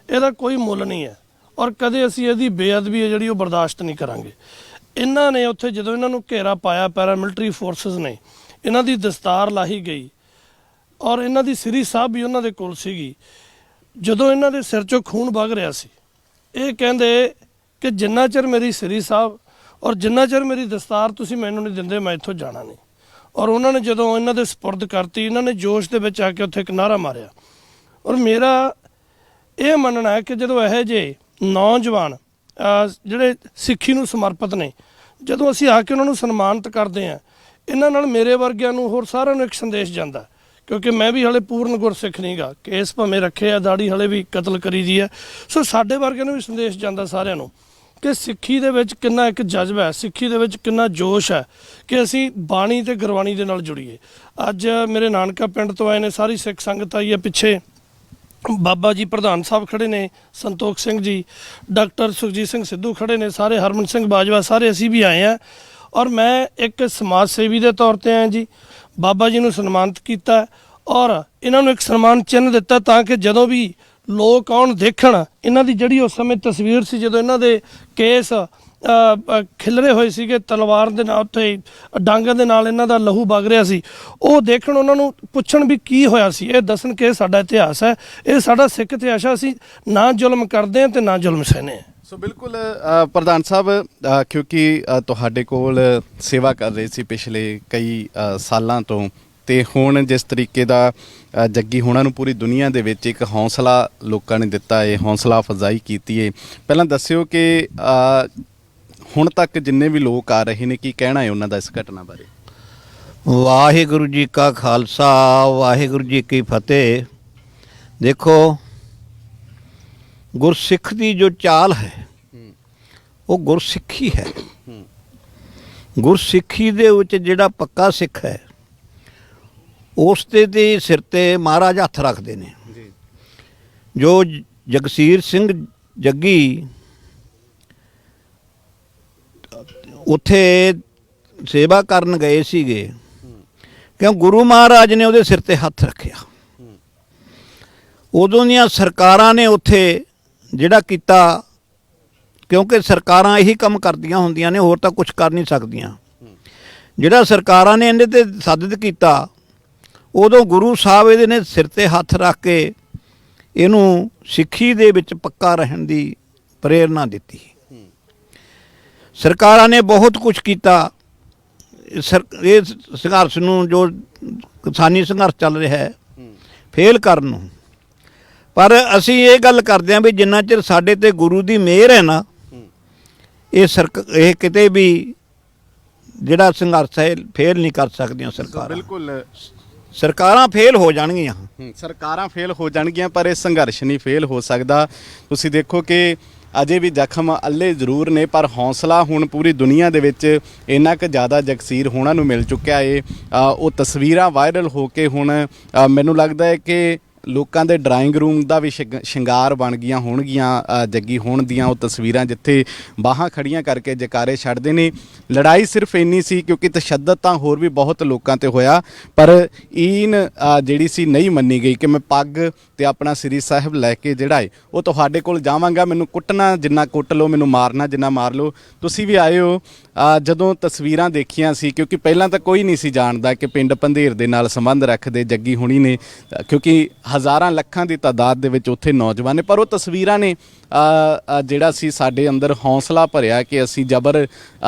ਇਹਦਾ ਕੋਈ ਮੁੱਲ ਨਹੀਂ ਹੈ ਔਰ ਕਦੇ ਅਸੀਂ ਇਹਦੀ ਬੇਅਦਬੀ ਹੈ ਜਿਹੜੀ ਉਹ ਬਰਦਾਸ਼ਤ ਨਹੀਂ ਕਰਾਂਗੇ। ਇਹਨਾਂ ਨੇ ਉੱਥੇ ਜਦੋਂ ਇਹਨਾਂ ਨੂੰ ਘੇਰਾ ਪਾਇਆ, ਪੈਰਾਮਿਲਟਰੀ ਫੋਰਸਿਸ ਨੇ, ਇਹਨਾਂ ਦੀ ਦਸਤਾਰ ਲਾਹੀ ਗਈ ਔਰ ਇਹਨਾਂ ਦੀ ਸ੍ਰੀ ਸਾਹਿਬ ਵੀ ਉਹਨਾਂ ਦੇ ਕੋਲ ਸੀਗੀ। ਜਦੋਂ ਇਹਨਾਂ ਦੇ ਸਿਰ 'ਚੋਂ ਖੂਨ ਵਗ ਰਿਹਾ ਸੀ, ਇਹ ਕਹਿੰਦੇ ਕਿ ਜਿੰਨਾ ਚਿਰ ਮੇਰੀ ਸ੍ਰੀ ਸਾਹਿਬ ਔਰ ਜਿੰਨਾ ਚਿਰ ਮੇਰੀ ਦਸਤਾਰ ਤੁਸੀਂ ਮੈਨੂੰ ਨਹੀਂ ਦਿੰਦੇ ਮੈਂ ਇੱਥੋਂ ਜਾਣਾ ਨਹੀਂ। ਔਰ ਉਹਨਾਂ ਨੇ ਜਦੋਂ ਇਹਨਾਂ ਦੇ ਸਪੁਰਦ ਕਰਤੀ, ਇਹਨਾਂ ਨੇ ਜੋਸ਼ ਦੇ ਵਿੱਚ ਆ ਕੇ ਉੱਥੇ ਇੱਕ ਨਾਅਰਾ ਮਾਰਿਆ। ਔਰ ਮੇਰਾ ਇਹ ਮੰਨਣਾ ਹੈ ਕਿ ਜਦੋਂ ਇਹੋ ਜਿਹੇ ਨੌਜਵਾਨ ਜਿਹੜੇ ਸਿੱਖੀ ਨੂੰ ਸਮਰਪਿਤ ਨੇ, ਜਦੋਂ ਅਸੀਂ ਆ ਕੇ ਉਹਨਾਂ ਨੂੰ ਸਨਮਾਨਿਤ ਕਰਦੇ ਹਾਂ, ਇਹਨਾਂ ਨਾਲ ਮੇਰੇ ਵਰਗਿਆਂ ਨੂੰ ਹੋਰ ਸਾਰਿਆਂ ਨੂੰ ਇੱਕ ਸੰਦੇਸ਼ ਜਾਂਦਾ। ਕਿਉਂਕਿ ਮੈਂ ਵੀ ਹਲੇ ਪੂਰਨ ਗੁਰਸਿੱਖ ਨਹੀਂ ਗਾ, ਕੇਸ ਭਾਵੇਂ ਰੱਖੇ ਆ, ਦਾੜੀ ਹਲੇ ਵੀ ਕਤਲ ਕਰੀ ਦੀ ਹੈ। ਸੋ ਸਾਡੇ ਵਰਗਿਆਂ ਨੂੰ ਵੀ ਸੰਦੇਸ਼ ਜਾਂਦਾ ਸਾਰਿਆਂ ਨੂੰ ਕਿ ਸਿੱਖੀ ਦੇ ਵਿੱਚ ਕਿੰਨਾ ਇੱਕ ਜਜ਼ਬਾ ਹੈ, ਸਿੱਖੀ ਦੇ ਵਿੱਚ ਕਿੰਨਾ ਜੋਸ਼ ਹੈ ਕਿ ਅਸੀਂ ਬਾਣੀ ਤੇ ਗੁਰਬਾਣੀ ਦੇ ਨਾਲ ਜੁੜੀਏ। ਅੱਜ ਮੇਰੇ ਨਾਨਕਾ ਪਿੰਡ ਤੋਂ ਆਏ ਨੇ, ਸਾਰੀ ਸਿੱਖ ਸੰਗਤ ਆਈ ਹੈ ਪਿੱਛੇ, ਬਾਬਾ ਜੀ ਪ੍ਰਧਾਨ ਸਾਹਿਬ ਖੜੇ ਨੇ, ਸੰਤੋਖ ਸਿੰਘ ਜੀ, ਡਾਕਟਰ ਸੁਖਜੀਤ ਸਿੰਘ ਸਿੱਧੂ ਖੜੇ ਨੇ, ਸਾਰੇ ਹਰਮਨ ਸਿੰਘ ਬਾਜਵਾ, ਸਾਰੇ ਅਸੀਂ ਵੀ ਆਏ ਆ। ਔਰ ਮੈਂ ਇੱਕ ਸਮਾਜ ਸੇਵੀ ਦੇ ਤੌਰ ਤੇ ਆਇਆ ਜੀ। ਬਾਬਾ ਜੀ ਨੂੰ ਸਨਮਾਨਿਤ ਕੀਤਾ ਔਰ ਇਹਨਾਂ ਨੂੰ ਇੱਕ ਸਨਮਾਨ ਚਿੰਨ੍ਹ ਦਿੱਤਾ ਤਾਂ ਕਿ ਜਦੋਂ ਵੀ ਲੋਕ ਆਉਣ ਦੇਖਣ, ਇਹਨਾਂ ਦੀ ਜਿਹੜੀ ਉਸ ਸਮੇਂ ਤਸਵੀਰ ਸੀ ਜਦੋਂ ਇਹਨਾਂ ਦੇ ਕੇਸ ਖਿਲਰੇ ਹੋਏ ਸੀਗੇ, ਤਲਵਾਰ ਦੇ ਨਾਲ ਉੱਥੇ ਡਾਂਗਾਂ ਦੇ ਨਾਲ ਇਹਨਾਂ ਦਾ ਲਹੂ ਵਗ ਰਿਹਾ ਸੀ, ਉਹ ਦੇਖਣ, ਉਹਨਾਂ ਨੂੰ ਪੁੱਛਣ ਵੀ ਕੀ ਹੋਇਆ ਸੀ, ਇਹ ਦੱਸਣ ਕਿ ਸਾਡਾ ਇਤਿਹਾਸ ਹੈ, ਇਹ ਸਾਡਾ ਸਿੱਖ ਇਤਿਹਾਸ ਹੈ, ਅਸੀਂ ਨਾ ਜ਼ੁਲਮ ਕਰਦੇ ਹਾਂ ਤੇ ਨਾ ਜ਼ੁਲਮ ਸਹਿਨੇ ਹਾਂ। ਸੋ ਬਿਲਕੁਲ ਪ੍ਰਧਾਨ ਸਾਹਿਬ, ਕਿਉਂਕਿ ਤੁਹਾਡੇ ਕੋਲ ਸੇਵਾ ਕਰ ਰਹੇ ਸੀ ਪਿਛਲੇ ਕਈ ਸਾਲਾਂ ਤੋਂ, ਤੇ ਹੁਣ ਜਿਸ ਤਰੀਕੇ ਦਾ ਜੱਗੀ ਹੋਣਾ ਨੂੰ ਪੂਰੀ ਦੁਨੀਆ ਦੇ ਵਿੱਚ ਇੱਕ ਹੌਸਲਾ ਲੋਕਾਂ ਨੇ ਦਿੱਤਾ ਹੈ, ਹੌਸਲਾ ਅਫਜ਼ਾਈ ਕੀਤੀ ਹੈ, ਪਹਿਲਾਂ ਦੱਸਿਓ ਕਿ ਹੁਣ ਤੱਕ ਜਿੰਨੇ ਵੀ ਲੋਕ ਆ ਰਹੇ ਨੇ ਕੀ ਕਹਿਣਾ ਹੈ ਉਹਨਾਂ ਦਾ ਇਸ ਘਟਨਾ ਬਾਰੇ? ਵਾਹਿਗੁਰੂ ਜੀ ਕਾ ਖਾਲਸਾ, ਵਾਹਿਗੁਰੂ ਜੀ ਕੀ ਫਤਿਹ। ਦੇਖੋ, ਗੁਰਸਿੱਖ ਦੀ ਜੋ ਚਾਲ ਹੈ ਉਹ ਗੁਰਸਿੱਖੀ ਹੈ। ਗੁਰਸਿੱਖੀ ਦੇ ਵਿੱਚ ਜਿਹੜਾ ਪੱਕਾ ਸਿੱਖ ਹੈ ਉਸ ਦੇ ਸਿਰ ਤੇ ਮਹਾਰਾਜ ਹੱਥ ਰੱਖਦੇ ਨੇ। ਜੋ ਜਗਸੀਰ ਸਿੰਘ ਜੱਗੀ ਉੱਥੇ ਸੇਵਾ ਕਰਨ ਗਏ ਸੀਗੇ, ਕਿਉਂ ਗੁਰੂ ਮਹਾਰਾਜ ਨੇ ਉਹਦੇ ਸਿਰ ਤੇ ਹੱਥ ਰੱਖਿਆ। ਉਦੋਂ ਦੀਆਂ ਸਰਕਾਰਾਂ ਨੇ ਉੱਥੇ ਜਿਹੜਾ ਕੀਤਾ, ਕਿਉਂਕਿ ਸਰਕਾਰਾਂ ਇਹੀ ਕੰਮ ਕਰਦੀਆਂ ਹੁੰਦੀਆਂ ਨੇ, ਹੋਰ ਤਾਂ ਕੁਝ ਕਰ ਨਹੀਂ ਸਕਦੀਆਂ। ਜਿਹੜਾ ਸਰਕਾਰਾਂ ਨੇ ਇਹਦੇ ਤੇ ਸੱਦਤ ਕੀਤਾ, ਉਦੋਂ ਗੁਰੂ ਸਾਹਿਬ ਇਹਦੇ ਨੇ ਸਿਰ ਤੇ ਹੱਥ ਰੱਖ ਕੇ ਇਹਨੂੰ ਸਿੱਖੀ ਦੇ ਵਿੱਚ ਪੱਕਾ ਰਹਿਣ ਦੀ ਪ੍ਰੇਰਨਾ ਦਿੱਤੀ। ਸਰਕਾਰਾਂ ਨੇ ਬਹੁਤ ਕੁਝ ਕੀਤਾ ਇਹ ਸੰਘਰਸ਼ ਨੂੰ, ਜੋ ਕਿਸਾਨੀ ਸੰਘਰਸ਼ ਚੱਲ ਰਿਹਾ ਹੈ, ਫੇਲ ਕਰਨ ਨੂੰ। ਪਰ ਅਸੀਂ ਇਹ ਗੱਲ ਕਰਦੇ ਹਾਂ ਵੀ ਜਿੰਨਾ ਚਿਰ ਸਾਡੇ ਤੇ ਗੁਰੂ ਦੀ ਮਿਹਰ ਹੈ ਨਾ, ਇਹ ਕਿਤੇ ਵੀ ਜਿਹੜਾ ਸੰਘਰਸ਼ ਹੈ ਫੇਲ ਨਹੀਂ ਕਰ ਸਕਦੀਆਂ ਸਰਕਾਰਾਂ। ਬਿਲਕੁਲ, ਸਰਕਾਰਾਂ ਫੇਲ ਹੋ ਜਾਣਗੀਆਂ। ਸਰਕਾਰਾਂ ਫੇਲ ਹੋ ਜਾਣਗੀਆਂ ਪਰ ਇਹ ਸੰਘਰਸ਼ ਨਹੀਂ ਫੇਲ ਹੋ ਸਕਦਾ। ਤੁਸੀਂ ਦੇਖੋ ਕਿ ਅਜੇ ਵੀ ਜ਼ਖਮ ਅੱਲੇ ਜ਼ਰੂਰ ਨੇ, ਪਰ ਹੌਸਲਾ ਹੁਣ ਪੂਰੀ ਦੁਨੀਆ ਦੇ ਵਿੱਚ ਇੰਨਾ ਕੁ ਜ਼ਿਆਦਾ ਜਗਸੀਰ ਹੋਣਾ ਨੂੰ ਮਿਲ ਚੁੱਕਿਆ ਏ। ਉਹ ਤਸਵੀਰਾਂ ਵਾਇਰਲ ਹੋ ਕੇ ਹੁਣ ਮੈਨੂੰ ਲੱਗਦਾ ਹੈ ਕਿ ਲੋਕਾਂ ਦੇ ਡਰਾਇੰਗ ਰੂਮ ਦਾ ਵੀ ਸ਼ਿੰਗਾਰ ਬਣ ਗਈਆਂ ਹੋਣਗੀਆਂ ਜੱਗੀ ਹੋਣ ਦੀਆਂ ਉਹ ਤਸਵੀਰਾਂ, ਜਿੱਥੇ ਬਾਹਾਂ ਖੜੀਆਂ ਕਰਕੇ ਜਕਾਰੇ ਛੱਡਦੇ ਨੇ। ਲੜਾਈ ਸਿਰਫ ਇੰਨੀ ਸੀ ਕਿਉਂਕਿ ਤਸ਼ੱਦਦ ਤਾਂ ਹੋਰ ਵੀ ਬਹੁਤ ਲੋਕਾਂ ਤੇ ਹੋਇਆ, ਪਰ ਈਨ ਜਿਹੜੀ ਸੀ ਨਹੀਂ ਮੰਨੀ ਗਈ ਕਿ ਮੈਂ ਪੱਗ ਤੇ ਆਪਣਾ ਸ੍ਰੀ ਸਾਹਿਬ ਲੈ ਕੇ ਜਿਹੜਾ ਹੈ ਉਹ ਤੁਹਾਡੇ ਕੋਲ ਜਾਵਾਂਗਾ, ਮੈਨੂੰ ਕੁੱਟਣਾ ਜਿੰਨਾ ਕੁੱਟ ਲਓ, ਮੈਨੂੰ ਮਾਰਨਾ ਜਿੰਨਾ ਮਾਰ ਲਓ। ਤੁਸੀਂ ਵੀ ਆਏ ਹੋ, ਜਦੋਂ ਤਸਵੀਰਾਂ ਦੇਖੀਆਂ ਸੀ, ਕਿਉਂਕਿ ਪਹਿਲਾਂ ਤਾਂ ਕੋਈ ਨਹੀਂ ਸੀ ਜਾਣਦਾ ਕਿ ਪਿੰਡ ਪੰਧੇਰ ਦੇ ਨਾਲ ਸੰਬੰਧ ਰੱਖਦੇ ਜੱਗੀ ਹੋਣੀ ਨੇ, ਕਿਉਂਕਿ ਹਜ਼ਾਰਾਂ ਲੱਖਾਂ ਦੀ ਤਾਦਾਦ ਦੇ ਵਿੱਚ ਉੱਥੇ ਨੌਜਵਾਨ ਨੇ, ਪਰ ਉਹ ਤਸਵੀਰਾਂ ਨੇ ਜਿਹੜਾ ਸੀ ਸਾਡੇ ਅੰਦਰ ਹੌਸਲਾ ਭਰਿਆ ਕਿ ਅਸੀਂ ਜ਼ਬਰ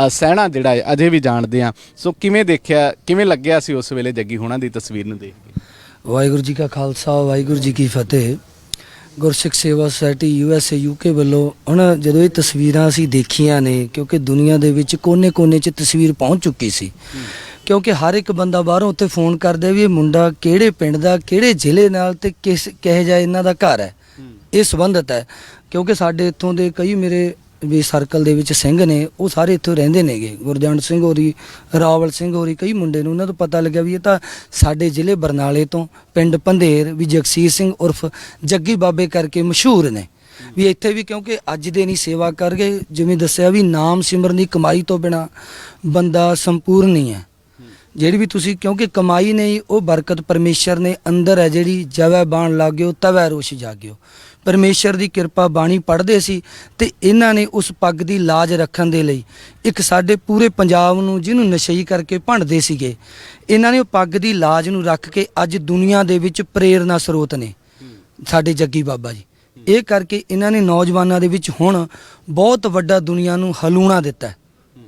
ਸਹਿਣਾ ਜਿਹੜਾ ਹੈ ਅਜੇ ਵੀ ਜਾਣਦੇ ਹਾਂ। ਸੋ ਕਿਵੇਂ ਦੇਖਿਆ, ਕਿਵੇਂ ਲੱਗਿਆ ਸੀ ਉਸ ਵੇਲੇ ਜੱਗੀ ਹੋਣਾ ਦੀ ਤਸਵੀਰ ਨੂੰ ਦੇਖ ਕੇ? ਵਾਹਿਗੁਰੂ ਜੀ ਕਾ ਖਾਲਸਾ, ਵਾਹਿਗੁਰੂ ਜੀ ਕੀ ਫਤਿਹ। ਗੁਰਸਿੱਖ ਸੇਵਾ ਸੁਸਾਇਟੀ USA UK ਵੱਲੋਂ ਹੁਣ ਜਦੋਂ ਇਹ ਤਸਵੀਰਾਂ ਅਸੀਂ ਦੇਖੀਆਂ ਨੇ, ਕਿਉਂਕਿ ਦੁਨੀਆ ਦੇ ਵਿੱਚ ਕੋਨੇ-ਕੋਨੇ 'ਚ ਤਸਵੀਰ ਪਹੁੰਚ ਚੁੱਕੀ ਸੀ, ਕਿਉਂਕਿ ਹਰ ਇੱਕ ਬੰਦਾ ਬਾਹਰੋਂ ਉੱਥੇ ਫੋਨ ਕਰਦਾ ਵੀ ਇਹ ਮੁੰਡਾ ਕਿਹੜੇ ਪਿੰਡ ਦਾ, ਕਿਹੜੇ ਜ਼ਿਲ੍ਹੇ ਨਾਲ ਤੇ ਕਿਹੋ ਜਿਹਾ ਇਹਨਾਂ ਦਾ ਘਰ ਹੈ, ਇਹ ਸੰਬੰਧਿਤ ਹੈ। ਕਿਉਂਕਿ ਸਾਡੇ ਇੱਥੋਂ ਦੇ ਕਈ ਮੇਰੇ ਵੀ ਸਰਕਲ ਦੇ ਵਿੱਚ ਸਿੰਘ ਨੇ, ਉਹ ਸਾਰੇ ਇੱਥੋਂ ਰਹਿੰਦੇ ਨੇਗੇ। ਗੁਰਜੰਟ ਸਿੰਘ ਹੋਰੀ, ਰਾਵਲ ਸਿੰਘ ਹੋਰੀ, ਕਈ ਮੁੰਡੇ ਨੂੰ ਉਹਨਾਂ ਤੋਂ ਪਤਾ ਲੱਗਿਆ ਵੀ ਇਹ ਤਾਂ ਸਾਡੇ ਜ਼ਿਲ੍ਹੇ ਬਰਨਾਲੇ ਤੋਂ ਪਿੰਡ ਪੰਧੇਰ ਵੀ ਜਗਸੀਰ ਸਿੰਘ ਉਰਫ ਜੱਗੀ ਬਾਬੇ ਕਰਕੇ ਮਸ਼ਹੂਰ ਨੇ। ਵੀ ਇੱਥੇ ਵੀ ਕਿਉਂਕਿ ਅੱਜ ਦੇ ਨਹੀਂ ਸੇਵਾ ਕਰਕੇ, ਜਿਵੇਂ ਦੱਸਿਆ ਵੀ ਨਾਮ ਸਿਮਰਨ ਦੀ ਕਮਾਈ ਤੋਂ ਬਿਨਾ ਬੰਦਾ ਸੰਪੂਰਨ ਨਹੀਂ ਹੈ। ਜਿਹੜੀ ਵੀ ਤੁਸੀਂ, ਕਿਉਂਕਿ ਕਮਾਈ ਨਹੀਂ, ਉਹ ਬਰਕਤ ਪਰਮੇਸ਼ਰ ਨੇ ਅੰਦਰ ਹੈ ਜਿਹੜੀ, ਜਵੈ ਬਾਣ ਲਾਗਿਓ ਤਵੈ ਰੋਸ਼ ਜਾਗਿਓ। ਪਰਮੇਸ਼ਰ ਦੀ ਕਿਰਪਾ ਬਾਣੀ ਪੜ੍ਹਦੇ ਸੀ ਤੇ ਇਹਨਾਂ ਨੇ ਉਸ ਪੱਗ ਦੀ ਲਾਜ ਰੱਖਣ ਦੇ ਲਈ ਇੱਕ ਸਾਡੇ ਪੂਰੇ ਪੰਜਾਬ ਨੂੰ, ਜਿਹਨੂੰ ਨਸ਼ਈ ਕਰਕੇ ਭੰਡਦੇ ਸੀਗੇ, ਇਹਨਾਂ ਨੇ ਉਹ ਪੱਗ ਦੀ ਲਾਜ ਨੂੰ ਰੱਖ ਕੇ ਅੱਜ ਦੁਨੀਆ ਦੇ ਵਿੱਚ ਪ੍ਰੇਰਨਾ ਸਰੋਤ ਨੇ ਸਾਡੇ ਜੱਗੀ ਬਾਬਾ ਜੀ। ਇਹ ਕਰਕੇ ਇਹਨਾਂ ਨੇ ਨੌਜਵਾਨਾਂ ਦੇ ਵਿੱਚ ਹੁਣ ਬਹੁਤ ਵੱਡਾ ਦੁਨੀਆ ਨੂੰ ਹਲੂਣਾ ਦਿੱਤਾ,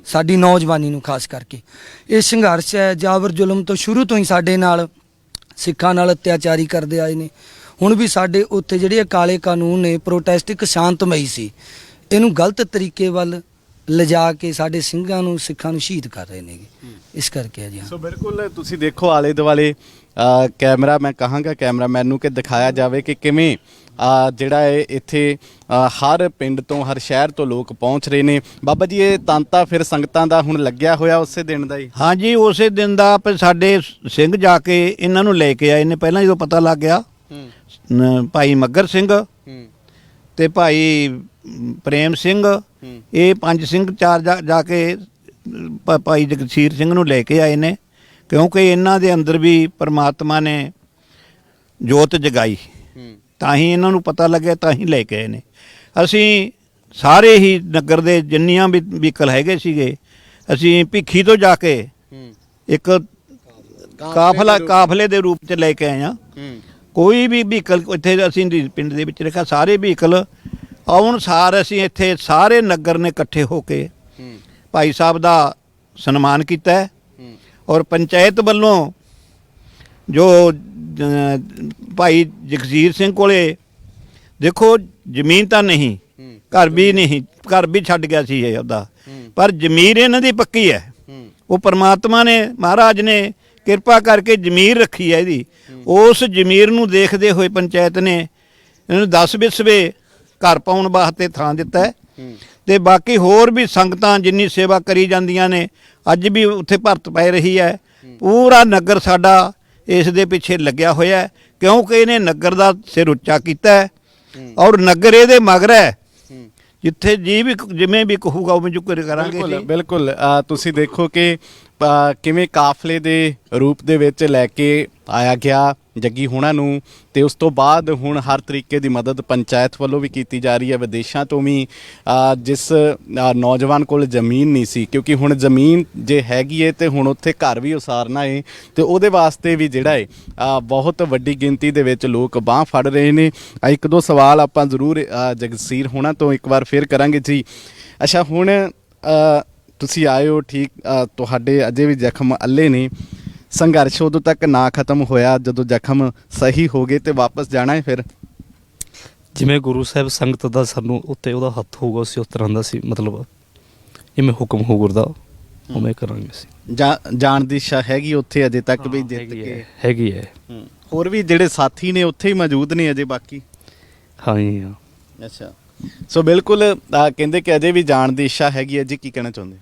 ਸਾਡੀ ਨੌਜਵਾਨੀ ਨੂੰ ਖਾਸ ਕਰਕੇ। ਇਹ ਸੰਘਰਸ਼ ਹੈ, ਜਾਬਰ ਜ਼ੁਲਮ ਤੋਂ ਸ਼ੁਰੂ ਤੋਂ ਹੀ ਸਾਡੇ ਨਾਲ ਸਿੱਖਾਂ ਨਾਲ ਅਤਿਆਚਾਰੀ ਕਰਦੇ ਆਏ ਨੇ। ਹੁਣ ਵੀ ਸਾਡੇ ਉੱਥੇ ਜਿਹੜੇ ਕਾਲੇ ਕਾਨੂੰਨ ਨੇ, ਪ੍ਰੋਟੈਸਟ ਇੱਕ ਸ਼ਾਂਤਮਈ ਸੀ, ਇਹਨੂੰ ਗਲਤ ਤਰੀਕੇ ਵੱਲ ਲਿਜਾ ਕੇ ਸਾਡੇ ਸਿੰਘਾਂ ਨੂੰ, ਸਿੱਖਾਂ ਨੂੰ ਸ਼ਹੀਦ ਕਰ ਰਹੇ ਨੇਗੇ। ਇਸ ਕਰਕੇ ਹੈ ਜੀ। ਸੋ ਬਿਲਕੁਲ ਤੁਸੀਂ ਦੇਖੋ ਆਲੇ ਦੁਆਲੇ ਕੈਮਰਾ, ਮੈਂ ਕਹਾਂਗਾ ਕੈਮਰਾਮੈਨ ਨੂੰ ਕਿ ਦਿਖਾਇਆ ਜਾਵੇ ਕਿ ਕਿਵੇਂ ਜਿਹੜਾ ਹੈ ਇੱਥੇ ਹਰ ਪਿੰਡ ਤੋਂ, ਹਰ ਸ਼ਹਿਰ ਤੋਂ ਲੋਕ ਪਹੁੰਚ ਰਹੇ ਨੇ। ਬਾਬਾ ਜੀ, ਇਹ ਤਾਂਤਾ ਫਿਰ ਸੰਗਤਾਂ ਦਾ ਹੁਣ ਲੱਗਿਆ ਹੋਇਆ ਉਸੇ ਦਿਨ ਦਾ ਹੀ? ਹਾਂਜੀ, ਉਸੇ ਦਿਨ ਦਾ। ਸਾਡੇ ਸਿੰਘ ਜਾ ਕੇ ਇਹਨਾਂ ਨੂੰ ਲੈ ਕੇ ਆਏ ਨੇ। ਪਹਿਲਾਂ ਜਦੋਂ ਪਤਾ ਲੱਗ ਗਿਆ ਭਾਈ ਮੱਗਰ ਸਿੰਘ ਤੇ ਭਾਈ ਪ੍ਰੇਮ ਸਿੰਘ, ਇਹ 5 ਸਿੰਘ 4 ਜਾ ਕੇ ਭਾਈ ਜਗਸੀਰ ਸਿੰਘ ਨੂੰ ਲੈ ਕੇ ਆਏ ਨੇ, ਕਿਉਂਕਿ ਇਹਨਾਂ ਦੇ ਅੰਦਰ ਵੀ ਪਰਮਾਤਮਾ ਨੇ ਜੋਤ ਜਗਾਈ, ਤਾਂ ਹੀ ਇਹਨਾਂ ਨੂੰ ਪਤਾ ਲੱਗਿਆ, ਤਾਂ ਹੀ ਲੈ ਕੇ ਆਏ ਨੇ। ਅਸੀਂ ਸਾਰੇ ਹੀ ਨਗਰ ਦੇ ਜਿੰਨੀਆਂ ਵੀ ਵਹੀਕਲ ਹੈਗੇ ਸੀਗੇ, ਅਸੀਂ ਭਿੱਖੀ ਤੋਂ ਜਾ ਕੇ ਇੱਕ ਕਾਫਲੇ ਦੇ ਰੂਪ 'ਚ ਲੈ ਕੇ ਆਏ ਹਾਂ। ਕੋਈ ਵੀ ਵਹੀਕਲ ਇੱਥੇ ਅਸੀਂ ਪਿੰਡ ਦੇ ਵਿੱਚ ਰੱਖਿਆ, ਸਾਰੇ ਵਹੀਕਲ ਆਉਣ ਸਾਰ ਅਸੀਂ ਇੱਥੇ ਸਾਰੇ ਨਗਰ ਨੇ ਇਕੱਠੇ ਹੋ ਕੇ ਭਾਈ ਸਾਹਿਬ ਦਾ ਸਨਮਾਨ ਕੀਤਾ ਹੈ। ਔਰ ਪੰਚਾਇਤ ਵੱਲੋਂ ਜੋ ਭਾਈ ਜਗਸੀਰ ਸਿੰਘ ਕੋਲੇ ਦੇਖੋ ਜ਼ਮੀਨ ਤਾਂ ਨਹੀਂ, ਘਰ ਵੀ ਛੱਡ ਗਿਆ ਸੀ ਇਹ ਉਹਦਾ, ਪਰ ਜ਼ਮੀਰ ਇਹਨਾਂ ਦੀ ਪੱਕੀ ਹੈ। ਉਹ ਪਰਮਾਤਮਾ ਨੇ, ਮਹਾਰਾਜ ਨੇ ਕਿਰਪਾ ਕਰਕੇ ਜ਼ਮੀਰ ਰੱਖੀ ਹੈ ਇਹਦੀ। ਉਸ ਜ਼ਮੀਰ ਨੂੰ ਦੇਖਦੇ ਹੋਏ ਪੰਚਾਇਤ ਨੇ ਇਹਨੂੰ 10 ਵਿਸਵੇ ਘਰ ਪਾਉਣ ਵਾਸਤੇ ਥਾਂ ਦਿੱਤਾ ਹੈ। ਤੇ ਬਾਕੀ ਹੋਰ ਵੀ ਸੰਗਤਾਂ ਜਿੰਨੀ ਸੇਵਾ ਕਰੀ ਜਾਂਦੀਆਂ ਨੇ, ਅੱਜ ਵੀ ਉੱਥੇ ਭਰਤ ਪੈ ਰਹੀ ਹੈ। ਪੂਰਾ ਨਗਰ ਸਾਡਾ ਇਸ ਦੇ ਪਿੱਛੇ ਲੱਗਿਆ ਹੋਇਆ ਹੈ, ਕਿਉਂਕਿ ਇਹਨੇ ਨਗਰ ਦਾ ਸਿਰ ਉੱਚਾ ਕੀਤਾ ਹੈ ਔਰ ਨਗਰ ਇਹਦੇ ਮਗਰ ਹੈ। ਜਿੱਥੇ ਜਿਵੇਂ ਵੀ ਕਹੂਗਾ ਉਵੇਂ ਜ਼ਿਕਰ ਕਰਾਂਗੇ। ਬਿਲਕੁਲ ਤੁਸੀਂ ਦੇਖੋ ਕਿ ਕਿਵੇਂ ਕਾਫਲੇ ਦੇ ਰੂਪ ਦੇ ਵਿੱਚ ਲੈ ਕੇ ਆਇਆ ਗਿਆ ਜੱਗੀ ਹੋਣਾ ਨੂੰ, ਤੇ ਉਸ ਤੋਂ ਬਾਅਦ ਹੁਣ ਹਰ ਤਰੀਕੇ ਦੀ ਮਦਦ ਪੰਚਾਇਤ ਵੱਲੋਂ ਵੀ ਕੀਤੀ ਜਾ ਰਹੀ ਹੈ। ਵਿਦੇਸ਼ਾਂ ਤੋਂ ਵੀ ਜਿਸ ਨੌਜਵਾਨ ਕੋਲ ਜ਼ਮੀਨ ਨਹੀਂ ਸੀ, ਕਿਉਂਕਿ ਹੁਣ ਜ਼ਮੀਨ ਜੇ ਹੈਗੀ ਹੈ ਤੇ ਹੁਣ ਉੱਥੇ ਘਰ ਵੀ ਉਸਾਰਨਾ ਹੈ, ਤੇ ਉਹਦੇ ਵਾਸਤੇ ਵੀ ਜਿਹੜਾ ਹੈ ਬਹੁਤ ਵੱਡੀ ਗਿਣਤੀ ਦੇ ਵਿੱਚ ਲੋਕ ਬਾਂਹ ਫੜ ਰਹੇ ਨੇ। ਇੱਕ ਦੋ ਸਵਾਲ ਆਪਾਂ ਜ਼ਰੂਰ ਜਗਸੀਰ ਹੋਣਾ ਤੋਂ ਇੱਕ ਵਾਰ ਫਿਰ ਕਰਾਂਗੇ ਜੀ। ਅੱਛਾ, ਹੁਣ ਤੁਸੀਂ ਆਏ ਹੋ, ਠੀਕ, ਤੁਹਾਡੇ ਅਜੇ ਵੀ ਜ਼ਖਮ ਅੱਲੇ ਨੇ, ਸੰਘਰਸ਼ ਉਦੋਂ ਤੱਕ ਨਾ ਖਤਮ ਹੋਇਆ, ਜਦੋਂ ਜ਼ਖਮ ਸਹੀ ਹੋ ਗਏ ਤੇ ਵਾਪਸ ਜਾਣਾ ਹੈ ਫਿਰ? ਜਿਵੇਂ ਗੁਰੂ ਸਾਹਿਬ ਸੰਗਤ ਦਾ ਸਾਨੂੰ ਉੱਤੇ ਉਹਦਾ ਹੱਥ ਹੋਊਗਾ, ਅਸੀਂ ਉਸ ਤਰ੍ਹਾਂ ਦਾ ਸੀ, ਮਤਲਬ ਜਿਵੇਂ ਹੁਕਮ ਹੋ ਗੁਰੂ ਦਾ ਉਵੇਂ ਕਰਾਂਗੇ ਅਸੀਂ। ਜਾਣ ਦੀ ਇੱਛਾ ਹੈਗੀ ਉੱਥੇ ਅਜੇ ਤੱਕ ਵੀ ਜਿੱਤ ਕੇ? ਹੈਗੀ ਹੈ। ਹੋਰ ਵੀ ਜਿਹੜੇ ਸਾਥੀ ਨੇ ਉੱਥੇ ਹੀ ਮੌਜੂਦ ਨੇ ਅਜੇ ਬਾਕੀ? ਹਾਂ ਜੀ ਹਾਂ। ਅੱਛਾ, ਸੋ ਬਿਲਕੁਲ ਕਹਿੰਦੇ ਕਿ ਅਜੇ ਵੀ ਜਾਣ ਦੀ ਇੱਛਾ ਹੈਗੀ ਹੈ ਜੀ। ਕੀ ਕਹਿਣਾ ਚਾਹੁੰਦੇ?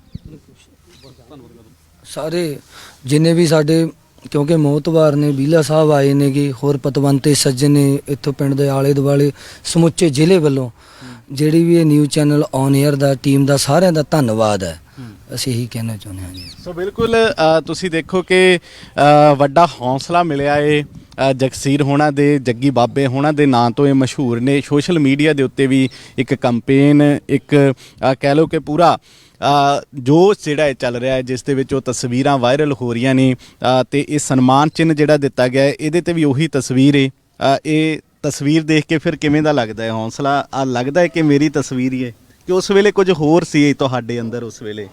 ਸਾਰੇ ਜਿੰਨੇ ਵੀ ਸਾਡੇ, ਕਿਉਂਕਿ ਮੋਹਤਵਾਰ ਨੇ, ਬੀਲਾ ਸਾਹਿਬ ਆਏ ਨੇਗੇ, ਹੋਰ ਪਤਵੰਤੇ ਸੱਜਣ ਨੇ ਇੱਥੋਂ ਪਿੰਡ ਦੇ ਆਲੇ ਦੁਆਲੇ, ਸਮੁੱਚੇ ਜ਼ਿਲ੍ਹੇ ਵੱਲੋਂ ਜਿਹੜੀ ਵੀ ਇਹ ਨਿਊਜ਼ ਚੈਨਲ ਔਨ 에ਅਰ ਦਾ ਟੀਮ ਦਾ ਸਾਰਿਆਂ ਦਾ ਧੰਨਵਾਦ ਹੈ, ਅਸੀਂ ਇਹੀ ਕਹਿਣਾ ਚਾਹੁੰਦੇ ਹਾਂ ਜੀ। ਸੋ ਬਿਲਕੁਲ ਤੁਸੀਂ ਦੇਖੋ ਕਿ ਵੱਡਾ ਹੌਸਲਾ ਮਿਲਿਆ ਏ ਜਗਸੀਰ ਹੋਣਾ ਦੇ, ਜੱਗੀ ਬਾਬੇ ਹੋਣਾ ਦੇ ਨਾਂ ਤੋਂ ਇਹ ਮਸ਼ਹੂਰ ਨੇ। ਸੋਸ਼ਲ ਮੀਡੀਆ ਦੇ ਉੱਤੇ ਵੀ ਇੱਕ ਕੰਪੇਨ, ਇੱਕ ਕਹਿ ਲਓ ਕਿ ਪੂਰਾ ਜੋ ਜਿਹੜਾ ਇਹ ਚੱਲ ਰਿਹਾ ਹੈ, ਜਿਸ ਦੇ ਵਿੱਚ ਉਹ ਤਸਵੀਰਾਂ ਵਾਇਰਲ ਹੋ ਰਹੀਆਂ ਨੇ, ਤੇ ਇਹ ਸਨਮਾਨ ਚਿੰਨ੍ਹ ਜਿਹੜਾ ਦਿੱਤਾ ਗਿਆ ਹੈ, ਇਹਦੇ ਤੇ ਵੀ ਉਹੀ ਤਸਵੀਰ ਹੈ। ਇਹ ਤਸਵੀਰ ਦੇਖ ਕੇ ਫਿਰ ਕਿਵੇਂ ਦਾ ਲੱਗਦਾ ਹੈ? ਹੌਸਲਾ ਲੱਗਦਾ ਹੈ ਕਿ ਮੇਰੀ ਤਸਵੀਰ ਹੀ ਹੈ, ਕਿ ਉਸ ਵੇਲੇ ਕੁਝ ਹੋਰ ਸੀ ਤੁਹਾਡੇ ਅੰਦਰ? ਉਸ ਵੇਲੇ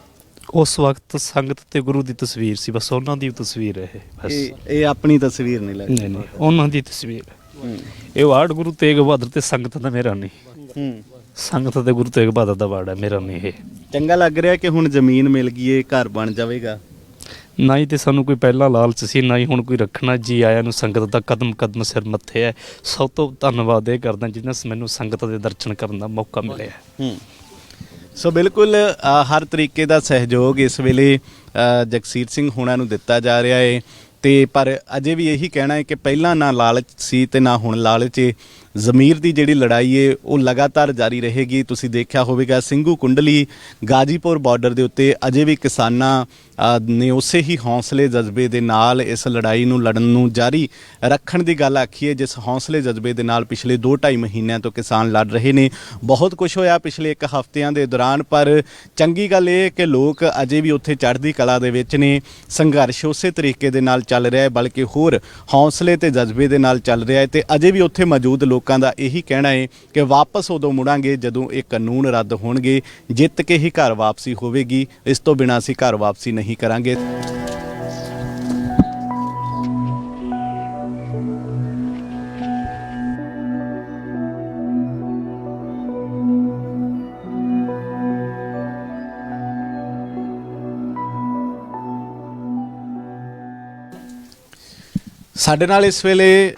ਉਸ ਵਕਤ ਸੰਗਤ ਤੇ ਗੁਰੂ ਦੀ ਤਸਵੀਰ ਸੀ, ਬਸ ਉਹਨਾਂ ਦੀ ਤਸਵੀਰ ਹੈ। ਬਸ ਇਹ ਆਪਣੀ ਤਸਵੀਰ ਨਹੀਂ ਲੱਗਦੀ? ਨਹੀਂ, ਉਹਨਾਂ ਦੀ ਤਸਵੀਰ ਹੈ। ਇਹ ਵਾਰਡ ਗੁਰੂ ਤੇਗ ਬਹਾਦਰ ਤੇ ਸੰਗਤ ਦਾ, ਮੇਰਾ ਨਹੀਂ। ਸੰਗਤ ਤੇ ਗੁਰੂ ਤੇਗ ਬਹਾਦਰ ਦਾ ਵਾਰਡ ਹੈ, ਮੇਰਾ ਨਹੀਂ। ਇਹ ਚੰਗਾ ਲੱਗ ਰਿਹਾ ਕਿ ਹੁਣ ਜ਼ਮੀਨ ਮਿਲ ਗਈ ਏ, ਘਰ ਬਣ ਜਾਵੇਗਾ? ਨਾ ਹੀ ਤੇ ਸਾਨੂੰ ਕੋਈ ਪਹਿਲਾਂ ਲਾਲਚ ਸੀ, ਨਾ ਹੀ ਹੁਣ ਕੋਈ ਰੱਖਣਾ। ਜੀ ਆਇਆਂ ਨੂੰ ਸੰਗਤ ਦਾ ਕਦਮ ਕਦਮ ਸਿਰ ਮੱਥੇ ਹੈ। ਸਭ ਤੋਂ ਧੰਨਵਾਦ ਇਹ ਕਰਦਾ ਜਿਹਨਾਂ ਮੈਨੂੰ ਸੰਗਤ ਦੇ ਦਰਸ਼ਨ ਕਰਨ ਦਾ ਮੌਕਾ ਮਿਲਿਆ। ਸੋ ਬਿਲਕੁਲ ਹਰ ਤਰੀਕੇ ਦਾ ਸਹਿਯੋਗ ਇਸ ਵੇਲੇ ਜਗਸੀਰ ਸਿੰਘ ਹੋਣਾ ਨੂੰ ਦਿੱਤਾ ਜਾ ਰਿਹਾ ਹੈ, ਤੇ ਪਰ ਅਜੇ ਵੀ ਇਹੀ ਕਹਿਣਾ ਹੈ ਕਿ ਪਹਿਲਾਂ ਨਾ ਲਾਲਚ ਸੀ ਤੇ ਨਾ ਹੁਣ ਲਾਲਚ ਹੈ। ਜ਼ਮੀਰ ਦੀ ਜਿਹੜੀ ਲੜਾਈ ਹੈ ਉਹ ਲਗਾਤਾਰ ਜਾਰੀ ਰਹੇਗੀ। ਤੁਸੀਂ ਦੇਖਿਆ ਹੋਵੇਗਾ ਸਿੰਘੂ ਕੁੰਡਲੀ ਗਾਜੀਪੁਰ ਬਾਰਡਰ ਦੇ ਉੱਤੇ ਅਜੇ ਵੀ ਕਿਸਾਨਾਂ ਨੇ ਉਸੇ ਹੀ ਹੌਸਲੇ ਜਜ਼ਬੇ ਦੇ ਨਾਲ ਇਸ ਲੜਾਈ ਨੂੰ ਲੜਨ ਨੂੰ ਜਾਰੀ ਰੱਖਣ ਦੀ ਗੱਲ ਆਖੀ ਹੈ, ਜਿਸ ਹੌਸਲੇ ਜਜ਼ਬੇ ਦੇ ਨਾਲ ਪਿਛਲੇ 2-2.5 ਮਹੀਨਿਆਂ ਤੋਂ ਕਿਸਾਨ ਲੜ ਰਹੇ ਨੇ। ਬਹੁਤ ਕੁਝ ਹੋਇਆ ਪਿਛਲੇ 1 ਹਫ਼ਤਿਆਂ ਦੇ ਦੌਰਾਨ, ਪਰ ਚੰਗੀ ਗੱਲ ਇਹ ਕਿ ਲੋਕ ਅਜੇ ਵੀ ਉੱਥੇ ਚੜ੍ਹਦੀ ਕਲਾ ਦੇ ਵਿੱਚ ਨੇ। ਸੰਘਰਸ਼ ਉਸੇ ਤਰੀਕੇ ਦੇ ਨਾਲ ਚੱਲ ਰਿਹਾ ਹੈ, ਬਲਕਿ ਹੋਰ ਹੌਸਲੇ ਤੇ ਜਜ਼ਬੇ ਦੇ ਨਾਲ ਚੱਲ ਰਿਹਾ ਹੈ, ਤੇ ਅਜੇ ਵੀ ਉੱਥੇ ਮੌਜੂਦ ਲੋਕਾਂ ਦਾ ਇਹੀ ਕਹਿਣਾ ਹੈ ਕਿ ਵਾਪਸ ਉਦੋਂ ਮੁੜਾਂਗੇ ਜਦੋਂ ਇਹ ਕਾਨੂੰਨ ਰੱਦ ਹੋਣਗੇ, ਜਿੱਤ ਕੇ ਹੀ ਘਰ ਵਾਪਸੀ ਹੋਵੇਗੀ। ਇਸ ਤੋਂ ਬਿਨਾਂ ਅਸੀਂ ਘਰ ਵਾਪਸੀ ਨਹੀਂ ਕਰਾਂਗੇ। ਸਾਡੇ ਨਾਲ ਇਸ ਵੇਲੇ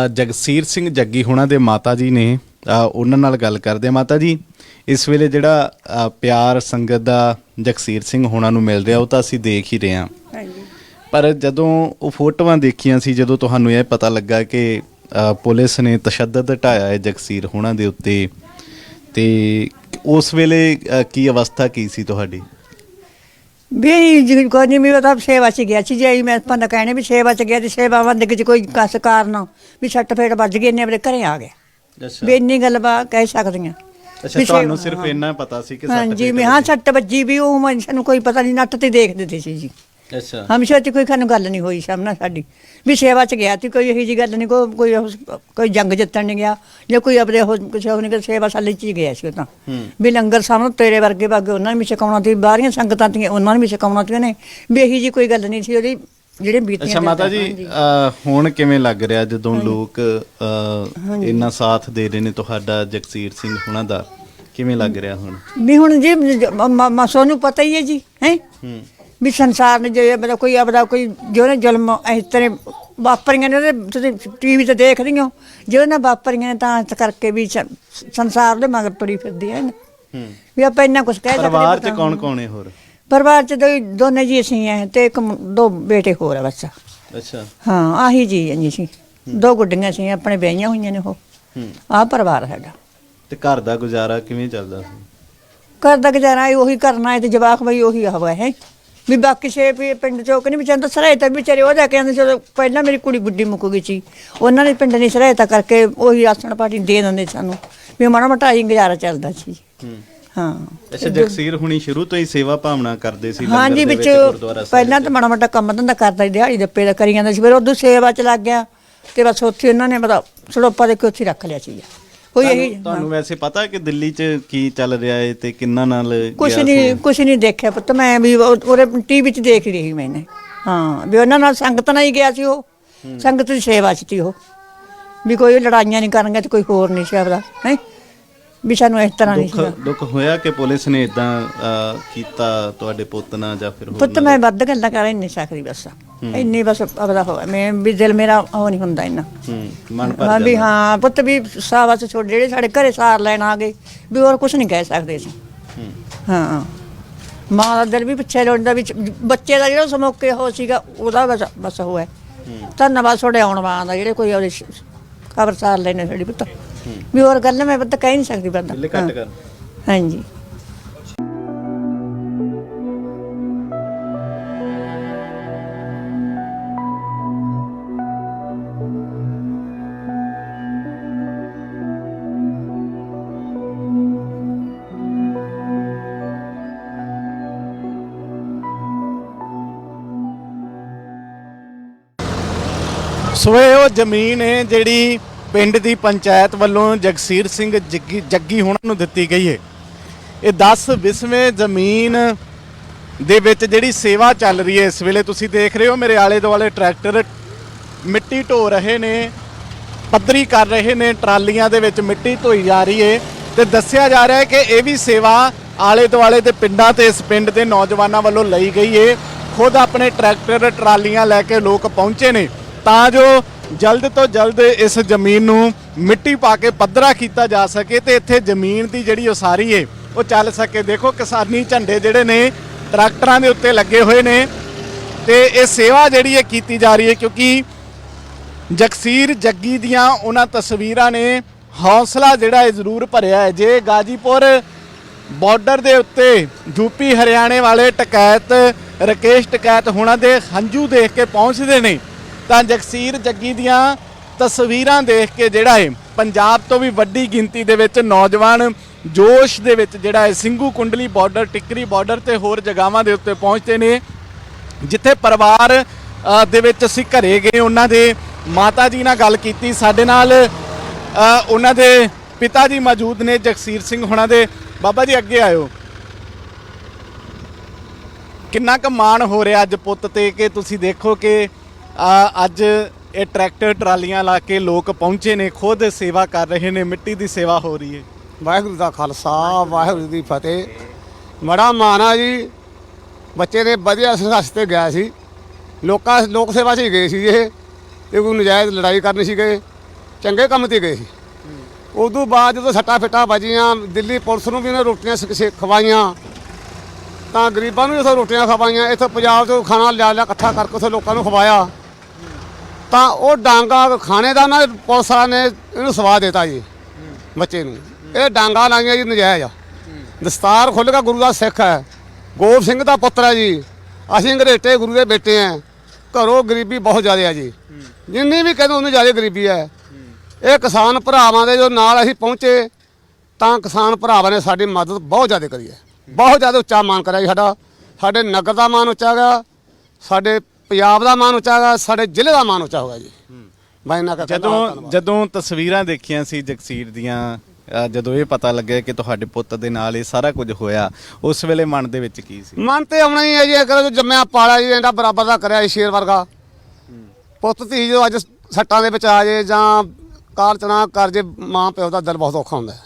ਜਗਸੀਰ ਸਿੰਘ ਜੱਗੀ ਹੋਣਾ ਦੇ ਮਾਤਾ ਜੀ ਨੇ, ਉਹਨਾਂ ਨਾਲ ਗੱਲ ਕਰਦੇ ਹਾਂ। ਮਾਤਾ ਜੀ, ਇਸ ਵੇਲੇ ਜਿਹੜਾ ਪਿਆਰ ਸੰਗਤ ਦਾ ਜਗਸੀਰ ਸਿੰਘ ਹੋਣਾ ਨੂੰ ਮਿਲ ਰਿਹਾ ਉਹ ਤਾਂ ਅਸੀਂ ਦੇਖ ਹੀ ਰਹੇ ਹਾਂ, ਪਰ ਜਦੋਂ ਉਹ ਫੋਟੋਆਂ ਦੇਖੀਆਂ ਸੀ, ਜਦੋਂ ਤੁਹਾਨੂੰ ਇਹ ਪਤਾ ਲੱਗਾ ਕਿ ਪੁਲਿਸ ਨੇ ਤਸ਼ੱਦਦ ਢਾਇਆ ਹੈ ਜਗਸੀਰ ਹੋਣਾ ਦੇ ਉੱਤੇ, ਤੇ ਉਸ ਵੇਲੇ ਕੀ ਅਵਸਥਾ ਕੀ ਸੀ ਤੁਹਾਡੀ? ਵੀ ਕੋਈ ਨਹੀਂ, ਵੀ ਉਹ ਤਾਂ ਸੇਵਾ 'ਚ ਗਿਆ ਸੀ ਜੀ। ਮੈਂ ਪੰਦਾ ਕਹਿਣੇ ਵੀ ਸੇਵਾ 'ਚ ਗਿਆ ਤੇ ਸੇਵਾ ਬੰਦਗੀ 'ਚ ਕੋਈ ਕਸ ਕਾਰਨ ਵੀ ਸੱਟ ਫੇਟ ਵੱਜ ਗਈ, ਇੰਨੇ ਆਪਣੇ ਘਰੇ ਆ ਗਿਆ। ਵੀ ਇੰਨੀ ਗੱਲ ਬਾ ਕਹਿ ਸਕਦੀਆਂ। ਅੱਛਾ, ਤੁਹਾਨੂੰ ਸਿਰਫ ਇੰਨਾ ਪਤਾ ਸੀ ਕਿ ਸੱਟ ਹਾਂਜੀ, ਵੀ ਹਾਂ ਸੱਟ ਵੱਜੀ, ਵੀ ਉਹ ਸਾਨੂੰ ਕੋਈ ਪਤਾ ਨਹੀਂ, ਨੱਟ ਤੇ ਦੇਖਦੇ ਤੇ ਸੀ ਜੀ। ਅੱਛਾ, ਹਮੇਸ਼ਾ ਤੇ ਕੋਈ ਸਾਨੂੰ ਗੱਲ ਨਹੀਂ ਹੋਈ ਸਾਹਮਣਾ ਸਾਡੀ, ਵੀ ਸੇਵਾ 'ਚ ਗਿਆ ਤੇ ਕੋਈ ਇਹੋ ਜਿਹੀ ਗੱਲ ਨਹੀਂ, ਕੋਈ ਜੰਗ ਜਿੱਤਣ ਨਹੀਂ ਗਿਆ ਜਾਂ ਕੋਈ ਆਪਣੇ ਕੁਛ ਉਹ ਨਹੀਂ, ਸੇਵਾ ਸਾਲੀ 'ਚ ਹੀ ਗਿਆ ਸੀ ਉਹ ਤਾਂ। ਵੀ ਲੰਗਰ ਸਾਹਮਣੇ ਤੇਰੇ ਵਰਗੇ ਬਾਗੇ ਉਹਨਾਂ ਨੂੰ ਵੀ ਛਕਾਉਣਾ ਸੀ, ਬਾਹਰੀਆਂ ਸੰਗਤਾਂ ਤੀਆਂ ਉਹਨਾਂ ਨੂੰ ਵੀ ਛਕਾਉਣਾ ਸੀ ਉਹਨੇ, ਵੀ ਇਹੀ ਜੀ ਕੋਈ ਗੱਲ ਨਹੀਂ ਸੀ ਉਹਦੀ ਜਿਹੜੇ ਬੀਤੀਆਂ। ਅੱਛਾ ਮਾਤਾ ਜੀ, ਹੁਣ ਕਿਵੇਂ ਲੱਗ ਰਿਹਾ ਜਦੋਂ ਲੋਕ ਇੰਨਾ ਸਾਥ ਦੇ ਰਹੇ ਨੇ ਤੁਹਾਡਾ ਜਗਸੀਰ ਸਿੰਘ ਹੁਣਾਂ ਦਾ, ਕਿਵੇਂ ਲੱਗ ਰਿਹਾ ਹੁਣ? ਵੀ ਹੁਣ ਜੀ ਸਾਨੂੰ ਪਤਾ ਹੀ ਹੈ ਜੀ, ਹੈ ਵੀ ਸੰਸਾਰ ਨੇ ਜੇ ਮਤਲਬ ਕੋਈ ਆਪਦਾ ਕੋਈ ਜੋ ਨੇ ਜ਼ੁਲਮ ਇਸ ਤਰ੍ਹਾਂ ਵਾਪਰੀਆਂ ਨੇ, ਉਹਦੇ ਤੁਸੀਂ ਟੀਵੀ ਤੇ ਦੇਖ ਰਹੀ ਹੋ, ਜੋ ਨਾ ਵਾਪਰੀਆਂ ਨੇ ਤਾਂ ਇਸ ਕਰਕੇ ਵੀ ਸੰਸਾਰ ਦੇ ਮਗਰ ਤੁਰੀ ਫਿਰਦੀ ਹੈ ਨਾ। ਵੀ ਆਪਾਂ ਇੰਨਾ ਕੁਛ ਕਹਿ ਸਕਦੇ। ਪਰਿਵਾਰ 'ਚ ਕੌਣ ਕੌਣ ਹੈ ਹੋਰ? ਪਰਿਵਾਰ 'ਚ ਦੋਨੇ ਜੀ ਅਸੀਂ ਹੈ ਤੇ ਇੱਕ ਦੋ ਬੇਟੇ ਹੋਰ ਆ ਬਸ। ਅੱਛਾ, ਹਾਂ ਆਹੀ ਜੀ ਹੈ ਜੀ, ਅਸੀਂ ਦੋ ਗੁੱਡੀਆਂ ਸੀ ਆਪਣੇ ਵਿਆਹੀਆਂ ਹੋਈਆਂ ਨੇ ਉਹ। ਆਹ ਪਰਿਵਾਰ ਸਾਡਾ। ਤੇ ਘਰ ਦਾ ਗੁਜ਼ਾਰਾ ਕਿਵੇਂ ਚੱਲਦਾ ਸੀ? ਘਰ ਦਾ ਗੁਜ਼ਾਰਾ ਉਹੀ ਕਰਨਾ ਹੈ ਤੇ ਜਵਾਕ ਬਈ ਉਹੀ ਹਵਾ ਹੈ। ਵੀ ਬਾਕੀ ਸੇ ਵੀ ਪਿੰਡ ਚੋਂ ਨਹੀਂ ਵਿਚਾਰ ਤਾਂ ਸਹਾਇਤਾ ਵਿਚਾਰੇ ਉਹ ਜਾ ਕੇ ਆਉਂਦੇ, ਚਲੋ ਪਹਿਲਾਂ ਮੇਰੀ ਕੁੜੀ ਗੁੱਡੀ ਮੁੱਕ ਗਈ ਸੀ, ਉਹਨਾਂ ਨੇ ਪਿੰਡ ਨੇ ਸਹਾਇਤਾ ਕਰਕੇ ਉਹੀ ਰਾਸ਼ਨ ਪਾਣੀ ਦੇ ਦਿੰਦੇ ਸਾਨੂੰ, ਵੀ ਮਾੜਾ ਮੋਟਾ ਹੀ ਗੁਜ਼ਾਰਾ ਚੱਲਦਾ ਸੀ। ਹਾਂ। ਅੱਛਾ, ਜਗਸੀਰ ਹੁਣੀ ਸ਼ੁਰੂ ਤੋਂ ਹੀ ਸੇਵਾ ਭਾਵਨਾ ਕਰਦੇ ਸੀ? ਹਾਂਜੀ, ਵਿੱਚ ਪਹਿਲਾਂ ਤਾਂ ਮਾੜਾ ਮੋਟਾ ਕੰਮ ਧੰਦਾ ਕਰਦਾ ਸੀ, ਦਿਹਾੜੀ ਦੱਪੇ ਦਾ ਕਰੀ ਜਾਂਦਾ ਸੀ, ਫਿਰ ਉਦੋਂ ਸੇਵਾ 'ਚ ਲੱਗ ਗਿਆ ਤੇ ਬਸ ਉੱਥੇ ਉਹਨਾਂ ਨੇ ਮਤਲਬ ਸੜੋਪਾ ਦੇ ਕੇ ਉੱਥੇ ਰੱਖ ਲਿਆ ਸੀ। ਕੋਈ ਇਹੀ ਤੁਹਾਨੂੰ ਵੈਸੇ ਪਤਾ ਕਿ ਦਿੱਲੀ 'ਚ ਕੀ ਚੱਲ ਰਿਹਾ ਹੈ ਤੇ ਕਿੰਨਾ ਨਾਲ ਕੁਛ ਨਹੀਂ ਦੇਖਿਆ ਪੁੱਤ, ਮੈਂ ਵੀ ਉਹਦੇ ਟੀਵੀ 'ਚ ਦੇਖ ਰਹੀ ਮੈਨੇ। ਹਾਂ, ਵੀ ਉਹਨਾਂ ਨਾਲ ਸੰਗਤ ਨਾਲ ਹੀ ਗਿਆ ਸੀ ਉਹ, ਸੰਗਤ ਦੀ ਸੇਵਾ 'ਚ ਸੀ ਉਹ, ਵੀ ਕੋਈ ਲੜਾਈਆਂ ਨਹੀਂ ਕਰਨਗੇ ਤੇ ਕੋਈ ਹੋਰ ਨਹੀਂ ਸੀ ਆਪਦਾ, ਹੈ ਵੀ ਸਾਨੂੰ ਇਸ ਤਰ੍ਹਾਂ ਨਹੀਂ ਸੀ। ਦੁੱਖ ਹੋਇਆ ਕਿ ਪੁਲਿਸ ਨੇ ਇਦਾਂ ਕੀਤਾ ਤੁਹਾਡੇ ਪੁੱਤ ਨਾਲ ਜਾਂ ਫਿਰ ਹੋਰ? ਪੁੱਤ ਮੈਂ ਵੱਧ ਗੱਲਾਂ ਕਰ ਨਹੀਂ ਸਕਦੀ, ਬਸ ਇੰਨੀ ਬਸ ਆਪਦਾ ਹੋਇਆ, ਮੈਂ ਵੀ ਦਿਲ ਮੇਰਾ ਉਹ ਨਹੀਂ ਹੁੰਦਾ ਇੰਨਾ। ਮਨ ਭਰ ਹਾਂ ਵੀ ਹਾਂ ਪੁੱਤ, ਵੀ ਸਾਵਾ ਚ ਛੋੜ ਜਿਹੜੇ ਸਾਡੇ ਘਰੇ ਸਾਰ ਲੈਣ ਆ ਗਏ, ਵੀ ਹੋਰ ਕੁਝ ਨਹੀਂ ਕਹਿ ਸਕਦੇ ਸੀ। ਹਾਂ, ਮਾਂ ਦਾ ਦਿਲ ਵੀ ਪਿੱਛੇ ਲੋੜਦਾ, ਵੀ ਬੱਚੇ ਦਾ ਜਿਹੜਾ ਸਮੋਕੇ ਹੋ ਸੀਗਾ ਉਹਦਾ ਬਸ ਹੋਇਆ। ਧੰਨਵਾਦ ਤੁਹਾਡੇ ਆਉਣ ਵਾਲਾਂ ਦਾ, ਜਿਹੜੇ ਕੋਈ ਉਹਦੇ ਖਬਰ ਸਾਰ ਲੈਣੇ ਸਾਡੀ ਪੁੱਤ, ਵੀ ਹੋਰ ਗੱਲ ਮੈਂ ਪੁੱਤ ਕਹਿ ਨਹੀਂ ਸਕਦੀ ਬੰਦਾ। ਹਾਂਜੀ। ਸੋ ਇਹ ਉਹ ਜ਼ਮੀਨ ਹੈ ਜਿਹੜੀ ਪਿੰਡ ਦੀ ਪੰਚਾਇਤ ਵੱਲੋਂ ਜਗਸੀਰ ਸਿੰਘ ਜੱਗੀ ਹੁਣਾਂ ਨੂੰ ਦਿੱਤੀ ਗਈ ਹੈ। ਇਹ 10 ਵਿਸਵੇਂ ਜ਼ਮੀਨ ਦੇ ਵਿੱਚ ਜਿਹੜੀ ਸੇਵਾ ਚੱਲ ਰਹੀ ਹੈ ਇਸ ਵੇਲੇ ਤੁਸੀਂ ਦੇਖ ਰਹੇ ਹੋ ਮੇਰੇ ਆਲੇ ਦੁਆਲੇ ਟਰੈਕਟਰ ਮਿੱਟੀ ਢੋ ਰਹੇ ਨੇ, ਪੱਧਰੀ ਕਰ ਰਹੇ ਨੇ, ਟਰਾਲੀਆਂ ਦੇ ਵਿੱਚ ਮਿੱਟੀ ਢੋਈ ਜਾ ਰਹੀ ਹੈ ਤੇ ਦੱਸਿਆ ਜਾ ਰਿਹਾ ਹੈ ਕਿ ਇਹ ਵੀ ਸੇਵਾ ਆਲੇ ਦੁਆਲੇ ਦੇ ਪਿੰਡਾਂ ਤੇ ਇਸ ਪਿੰਡ ਦੇ ਨੌਜਵਾਨਾਂ ਵੱਲੋਂ ਲਈ ਗਈ ਹੈ। ਖੁਦ ਆਪਣੇ ਟਰੈਕਟਰ ਟਰਾਲੀਆਂ ਲੈ ਕੇ ਲੋਕ ਪਹੁੰਚੇ ਨੇ ਤਾਂ ਜੋ ਜਲਦ ਤੋਂ ਜਲਦ ਇਸ ਜ਼ਮੀਨ ਨੂੰ ਮਿੱਟੀ ਪਾ ਕੇ ਪੱਧਰਾ ਕੀਤਾ ਜਾ ਸਕੇ ਤੇ ਇੱਥੇ ਜ਼ਮੀਨ ਦੀ ਜਿਹੜੀ ਉਸਾਰੀ ਹੈ ਉਹ ਚੱਲ ਸਕੇ। ਦੇਖੋ ਕਿਸਾਨੀ ਝੰਡੇ ਜਿਹੜੇ ਨੇ ਟਰੈਕਟਰਾਂ ਦੇ ਉੱਤੇ ਲੱਗੇ ਹੋਏ ਨੇ ਤੇ ਇਹ ਸੇਵਾ ਜਿਹੜੀ ਹੈ ਕੀਤੀ ਜਾ ਰਹੀ ਹੈ, ਕਿਉਂਕਿ ਜਗਸੀਰ ਜੱਗੀ ਦੀਆਂ ਉਹਨਾਂ ਤਸਵੀਰਾਂ ਨੇ ਹੌਸਲਾ ਜਿਹੜਾ ਹੈ ਜ਼ਰੂਰ ਭਰਿਆ ਹੈ। ਜੇ ਗਾਜੀਪੁਰ ਬਾਰਡਰ ਦੇ ਉੱਤੇ ਯੂਪੀ ਹਰਿਆਣੇ ਵਾਲੇ ਟਕੈਤ ਰਕੇਸ਼ ਟਕੈਤ ਹੋਣਾ ਦੇ ਹੰਝੂ ਦੇਖ ਕੇ ਪਹੁੰਚਦੇ ਨੇ ਤਾਂ ਜਗਸੀਰ ਜੱਗੀ ਦੀਆਂ ਤਸਵੀਰਾਂ ਦੇਖ ਕੇ ਜਿਹੜਾ ਹੈ ਪੰਜਾਬ ਤੋਂ ਵੀ ਵੱਡੀ ਗਿਣਤੀ ਦੇ ਵਿੱਚ ਨੌਜਵਾਨ ਜੋਸ਼ ਦੇ ਵਿੱਚ ਜਿਹੜਾ ਹੈ ਸਿੰਘੂ ਕੁੰਡਲੀ ਬਾਰਡਰ, ਟਿੱਕਰੀ ਬਾਰਡਰ ਤੇ ਹੋਰ ਜਗ੍ਹਾਵਾਂ ਦੇ ਉੱਤੇ ਪਹੁੰਚਦੇ ਨੇ ਜਿੱਥੇ ਪਰਿਵਾਰ ਦੇ ਵਿੱਚ ਅਸੀਂ ਘਰੇ ਗਏ, ਉਹਨਾਂ ਦੇ ਮਾਤਾ ਜੀ ਨਾਲ ਗੱਲ ਕੀਤੀ। ਸਾਡੇ ਨਾਲ ਉਹਨਾਂ ਦੇ ਪਿਤਾ ਜੀ ਮੌਜੂਦ ਨੇ ਜਗਸੀਰ ਸਿੰਘ ਹੁਣਾਂ ਦੇ। ਬਾਬਾ ਜੀ ਅੱਗੇ ਆਇਓ। ਕਿੰਨਾ ਕੁ ਮਾਣ ਹੋ ਰਿਹਾ ਅੱਜ ਪੁੱਤ ਤੇ ਕਿ ਤੁਸੀਂ ਦੇਖੋ ਕਿ ਅੱਜ ਇਹ ਟਰੈਕਟਰ ਟਰਾਲੀਆਂ ਲਾ ਕੇ ਲੋਕ ਪਹੁੰਚੇ ਨੇ, ਖੁਦ ਸੇਵਾ ਕਰ ਰਹੇ ਨੇ, ਮਿੱਟੀ ਦੀ ਸੇਵਾ ਹੋ ਰਹੀ ਹੈ। ਵਾਹਿਗੁਰੂ ਦਾ ਖਾਲਸਾ ਵਾਹਿਗੁਰੂ ਦੀ ਫਤਿਹ। ਬੜਾ ਮਾਣ ਆ ਜੀ, ਬੱਚੇ ਨੇ ਵਧੀਆ ਸੰਘਰਸ਼ ਤੇ ਗਿਆ ਸੀ, ਲੋਕ ਸੇਵਾ 'ਚ ਹੀ ਗਏ ਸੀ। ਇਹ ਕੋਈ ਨਜਾਇਜ਼ ਲੜਾਈ ਕਰਨੀ ਸੀ ਗਏ, ਚੰਗੇ ਕੰਮ 'ਤੇ ਗਏ ਸੀ। ਉਦੋਂ ਬਾਅਦ ਜਦੋਂ ਸੱਟਾਂ ਫਿੱਟਾਂ ਵੱਜੀਆਂ, ਦਿੱਲੀ ਪੁਲਿਸ ਨੂੰ ਵੀ ਉਹਨੇ ਰੋਟੀਆਂ ਖਵਾਈਆਂ ਤਾਂ ਗਰੀਬਾਂ ਨੂੰ ਵੀ ਉੱਥੇ ਰੋਟੀਆਂ ਖਵਾਈਆਂ। ਇੱਥੋਂ ਪੰਜਾਬ ਤੋਂ ਖਾਣਾ ਲਿਆ ਇਕੱਠਾ ਕਰਕੇ ਉੱਥੇ ਲੋਕਾਂ ਨੂੰ ਖਵਾਇਆ ਤਾਂ ਉਹ ਡਾਂਗਾ ਖਾਣੇ ਦਾ ਨਾ ਪੁਲਿਸ ਵਾਲਿਆਂ ਨੇ ਇਹਨੂੰ ਸਵਾਦ ਦਿੱਤਾ ਜੀ ਬੱਚੇ ਨੂੰ। ਇਹ ਡਾਂਗਾ ਲਾਈਆਂ ਜੀ ਨਜਾਇਜ਼ ਆ। ਦਸਤਾਰ ਖੁੱਲ੍ਹ ਕੇ ਗੁਰੂ ਦਾ ਸਿੱਖ ਹੈ, ਗੋਬਿੰਦ ਸਿੰਘ ਦਾ ਪੁੱਤਰ ਹੈ ਜੀ। ਅਸੀਂ ਅੰਗਰੇਟੇ ਗੁਰੂ ਦੇ ਬੇਟੇ ਆ। ਘਰੋਂ ਗਰੀਬੀ ਬਹੁਤ ਜ਼ਿਆਦਾ ਹੈ ਜੀ, ਜਿੰਨੀ ਵੀ ਕਹਿੰਦੇ ਉਨੀ ਜ਼ਿਆਦਾ ਗਰੀਬੀ ਹੈ। ਇਹ ਕਿਸਾਨ ਭਰਾਵਾਂ ਦੇ ਜੋ ਨਾਲ ਅਸੀਂ ਪਹੁੰਚੇ ਤਾਂ ਕਿਸਾਨ ਭਰਾਵਾਂ ਨੇ ਸਾਡੀ ਮਦਦ ਬਹੁਤ ਜ਼ਿਆਦਾ ਕਰੀ ਹੈ, ਬਹੁਤ ਜ਼ਿਆਦਾ ਉੱਚਾ ਮਾਨ ਕਰਿਆ ਜੀ ਸਾਡਾ। ਸਾਡੇ ਨਗਰ ਦਾ ਮਾਨ ਉੱਚਾ ਗਾ, ਸਾਡੇ ਪੰਜਾਬ ਦਾ ਮਾਨ ਉੱਚਾ ਗਾ, ਸਾਡੇ ਜ਼ਿਲ੍ਹੇ ਦਾ ਮਾਨ ਉੱਚਾ ਹੋਗਾ ਜੀ। ਮੈਂ ਇਹਨਾਂ ਜਦੋਂ ਤਸਵੀਰਾਂ ਦੇਖੀਆਂ ਸੀ ਜਗਸੀਰ ਦੀਆਂ, ਜਦੋਂ ਇਹ ਪਤਾ ਲੱਗਿਆ ਕਿ ਤੁਹਾਡੇ ਪੁੱਤ ਦੇ ਨਾਲ ਇਹ ਸਾਰਾ ਕੁਝ ਹੋਇਆ, ਉਸ ਵੇਲੇ ਮਨ ਦੇ ਵਿੱਚ ਕੀ ਸੀ? ਮਨ ਤੇ ਆਉਣਾ ਹੀ ਹੈ ਜੀ, ਅਗਰ ਜੰਮਿਆ ਪਾਲਾ ਜੀ ਇਹਦਾ ਬਰਾਬਰ ਦਾ ਕਰਿਆ ਜੀ, ਸ਼ੇਰ ਵਰਗਾ ਪੁੱਤ ਧੀ ਜੋ ਅੱਜ ਸੱਟਾਂ ਦੇ ਵਿੱਚ ਆ ਜੇ ਜਾਂ ਕਾਰ ਚਣਾ ਕਰ ਜੇ, ਮਾਂ ਪਿਓ ਦਾ ਦਿਲ ਬਹੁਤ ਔਖਾ ਹੁੰਦਾ ਹੈ।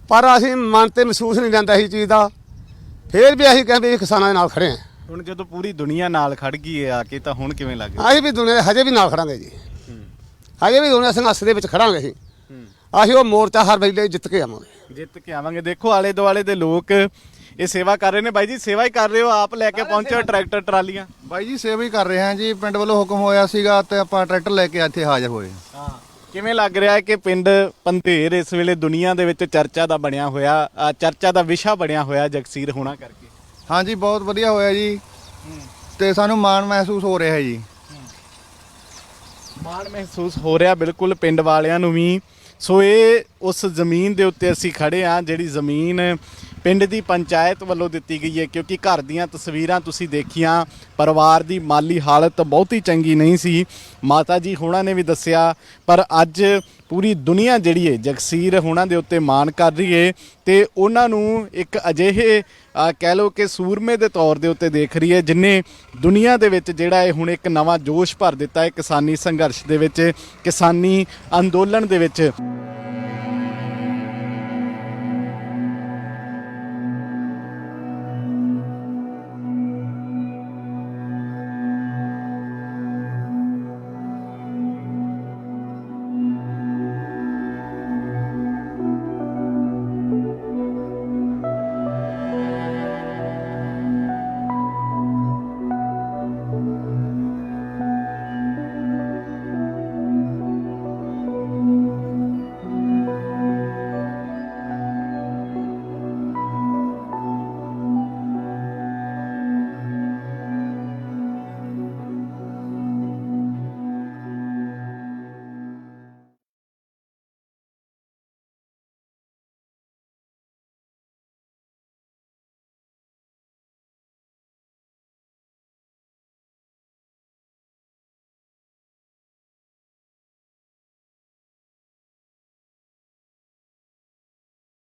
ਪਰ ਅਸੀਂ ਮਨ ਤੇ ਮਹਿਸੂਸ ਨਹੀਂ ਲੈਂਦਾ ਇਹ ਚੀਜ਼ ਦਾ। ਫਿਰ ਵੀ ਅਸੀਂ ਕਹਿੰਦੇ ਕਿਸਾਨਾਂ ਦੇ ਨਾਲ ਖੜੇ ਹਾਂ। ਹੁਣ ਜਦੋਂ ਪੂਰੀ ਦੁਨੀਆ ਨਾਲ ਖੜ ਗਈ ਹੈ ਆ ਕੇ, ਤਾਂ ਹੁਣ ਕਿਵੇਂ ਲੱਗ ਰਿਹਾ? ਅਸੀਂ ਵੀ ਦੁਨੀਆ ਦੇ ਹਜੇ ਵੀ ਨਾਲ ਖੜਾਂਗੇ ਜੀ, ਹਜੇ ਵੀ ਦੁਨੀਆ ਸੰਘਰਸ਼ ਦੇ ਵਿੱਚ ਖੜਾਂਗੇ ਅਸੀਂ ਉਹ ਮੋਰਚਾ ਹਰ ਵੇਲੇ ਜਿੱਤ ਕੇ ਆਵਾਂਗੇ। ਜਿੱਤ ਕੇ ਆਵਾਂਗੇ। ਦੇਖੋ ਆਲੇ ਦੁਆਲੇ ਦੇ ਲੋਕ ਇਹ ਸੇਵਾ ਕਰ ਰਹੇ ਨੇ। ਬਾਈ ਜੀ ਸੇਵਾ ਹੀ ਕਰ ਰਹੇ ਹੋ, ਆਪ ਲੈ ਕੇ ਪਹੁੰਚੇ ਹੋ ਟਰੈਕਟਰ ਟਰਾਲੀਆਂ? ਬਾਈ ਜੀ ਸੇਵਾ ਹੀ ਕਰ ਰਹੇ ਹਾਂ ਜੀ, ਪਿੰਡ ਵੱਲੋਂ ਹੁਕਮ ਹੋਇਆ ਸੀਗਾ ਤੇ ਆਪਾਂ ਟਰੈਕਟਰ ਲੈ ਕੇ ਇੱਥੇ ਹਾਜ਼ਰ ਹੋਏ। ਹਾਂ, ਕਿਵੇਂ ਲੱਗ ਰਿਹਾ ਹੈ ਕਿ ਪਿੰਡ ਪੰਧੇਰ ਇਸ ਵੇਲੇ ਦੁਨੀਆ ਦੇ ਵਿੱਚ ਚਰਚਾ ਦਾ ਬਣਿਆ ਹੋਇਆ, ਚਰਚਾ ਦਾ ਵਿਸ਼ਾ ਬਣਿਆ ਹੋਇਆ ਜਗਸੀਰ ਹੋਣਾ ਕਰਕੇ? ਹਾਂਜੀ ਬਹੁਤ ਵਧੀਆ ਹੋਇਆ ਜੀ, ਤੇ ਸਾਨੂੰ ਮਾਣ ਮਹਿਸੂਸ ਹੋ ਰਿਹਾ ਜੀ। ਮਾਣ ਮਹਿਸੂਸ ਹੋ ਰਿਹਾ ਬਿਲਕੁਲ ਪਿੰਡ ਵਾਲਿਆਂ ਨੂੰ ਵੀ। ਸੋ ਇਹ ਉਸ ਜ਼ਮੀਨ ਦੇ ਉੱਤੇ ਅਸੀਂ ਖੜੇ ਹਾਂ ਜਿਹੜੀ ਜ਼ਮੀਨ ਪਿੰਡ ਦੀ ਪੰਚਾਇਤ ਵੱਲੋਂ ਦਿੱਤੀ ਗਈ ਹੈ, ਕਿਉਂਕਿ ਘਰ ਦੀਆਂ ਤਸਵੀਰਾਂ ਤੁਸੀਂ ਦੇਖੀਆਂ, ਪਰਿਵਾਰ ਦੀ ਮਾਲੀ ਹਾਲਤ ਬਹੁਤੀ ਚੰਗੀ ਨਹੀਂ ਸੀ, ਮਾਤਾ ਜੀ ਹੋਣਾ ਨੇ ਵੀ ਦੱਸਿਆ। ਪਰ ਅੱਜ ਪੂਰੀ ਦੁਨੀਆ ਜਿਹੜੀ ਹੈ ਜਗਸੀਰ ਹੋਣਾ ਦੇ ਉੱਤੇ ਮਾਣ ਕਰ ਰਹੀ ਹੈ ਤੇ ਉਹਨਾਂ ਨੂੰ ਇੱਕ ਅਜਿਹੇ ਕਹਿ ਲਓ ਕਿ ਸੂਰਮੇ ਦੇ ਤੌਰ ਦੇ ਉੱਤੇ ਦੇਖ ਰਹੀ ਹੈ ਜਿਨੇ ਦੁਨੀਆ ਦੇ ਵਿੱਚ ਜਿਹੜਾ ਹੈ ਹੁਣ ਇੱਕ ਨਵਾਂ ਜੋਸ਼ ਭਰ ਦਿੱਤਾ ਹੈ ਕਿਸਾਨੀ ਸੰਘਰਸ਼ ਦੇ ਵਿੱਚ, ਕਿਸਾਨੀ ਅੰਦੋਲਨ ਦੇ ਵਿੱਚ।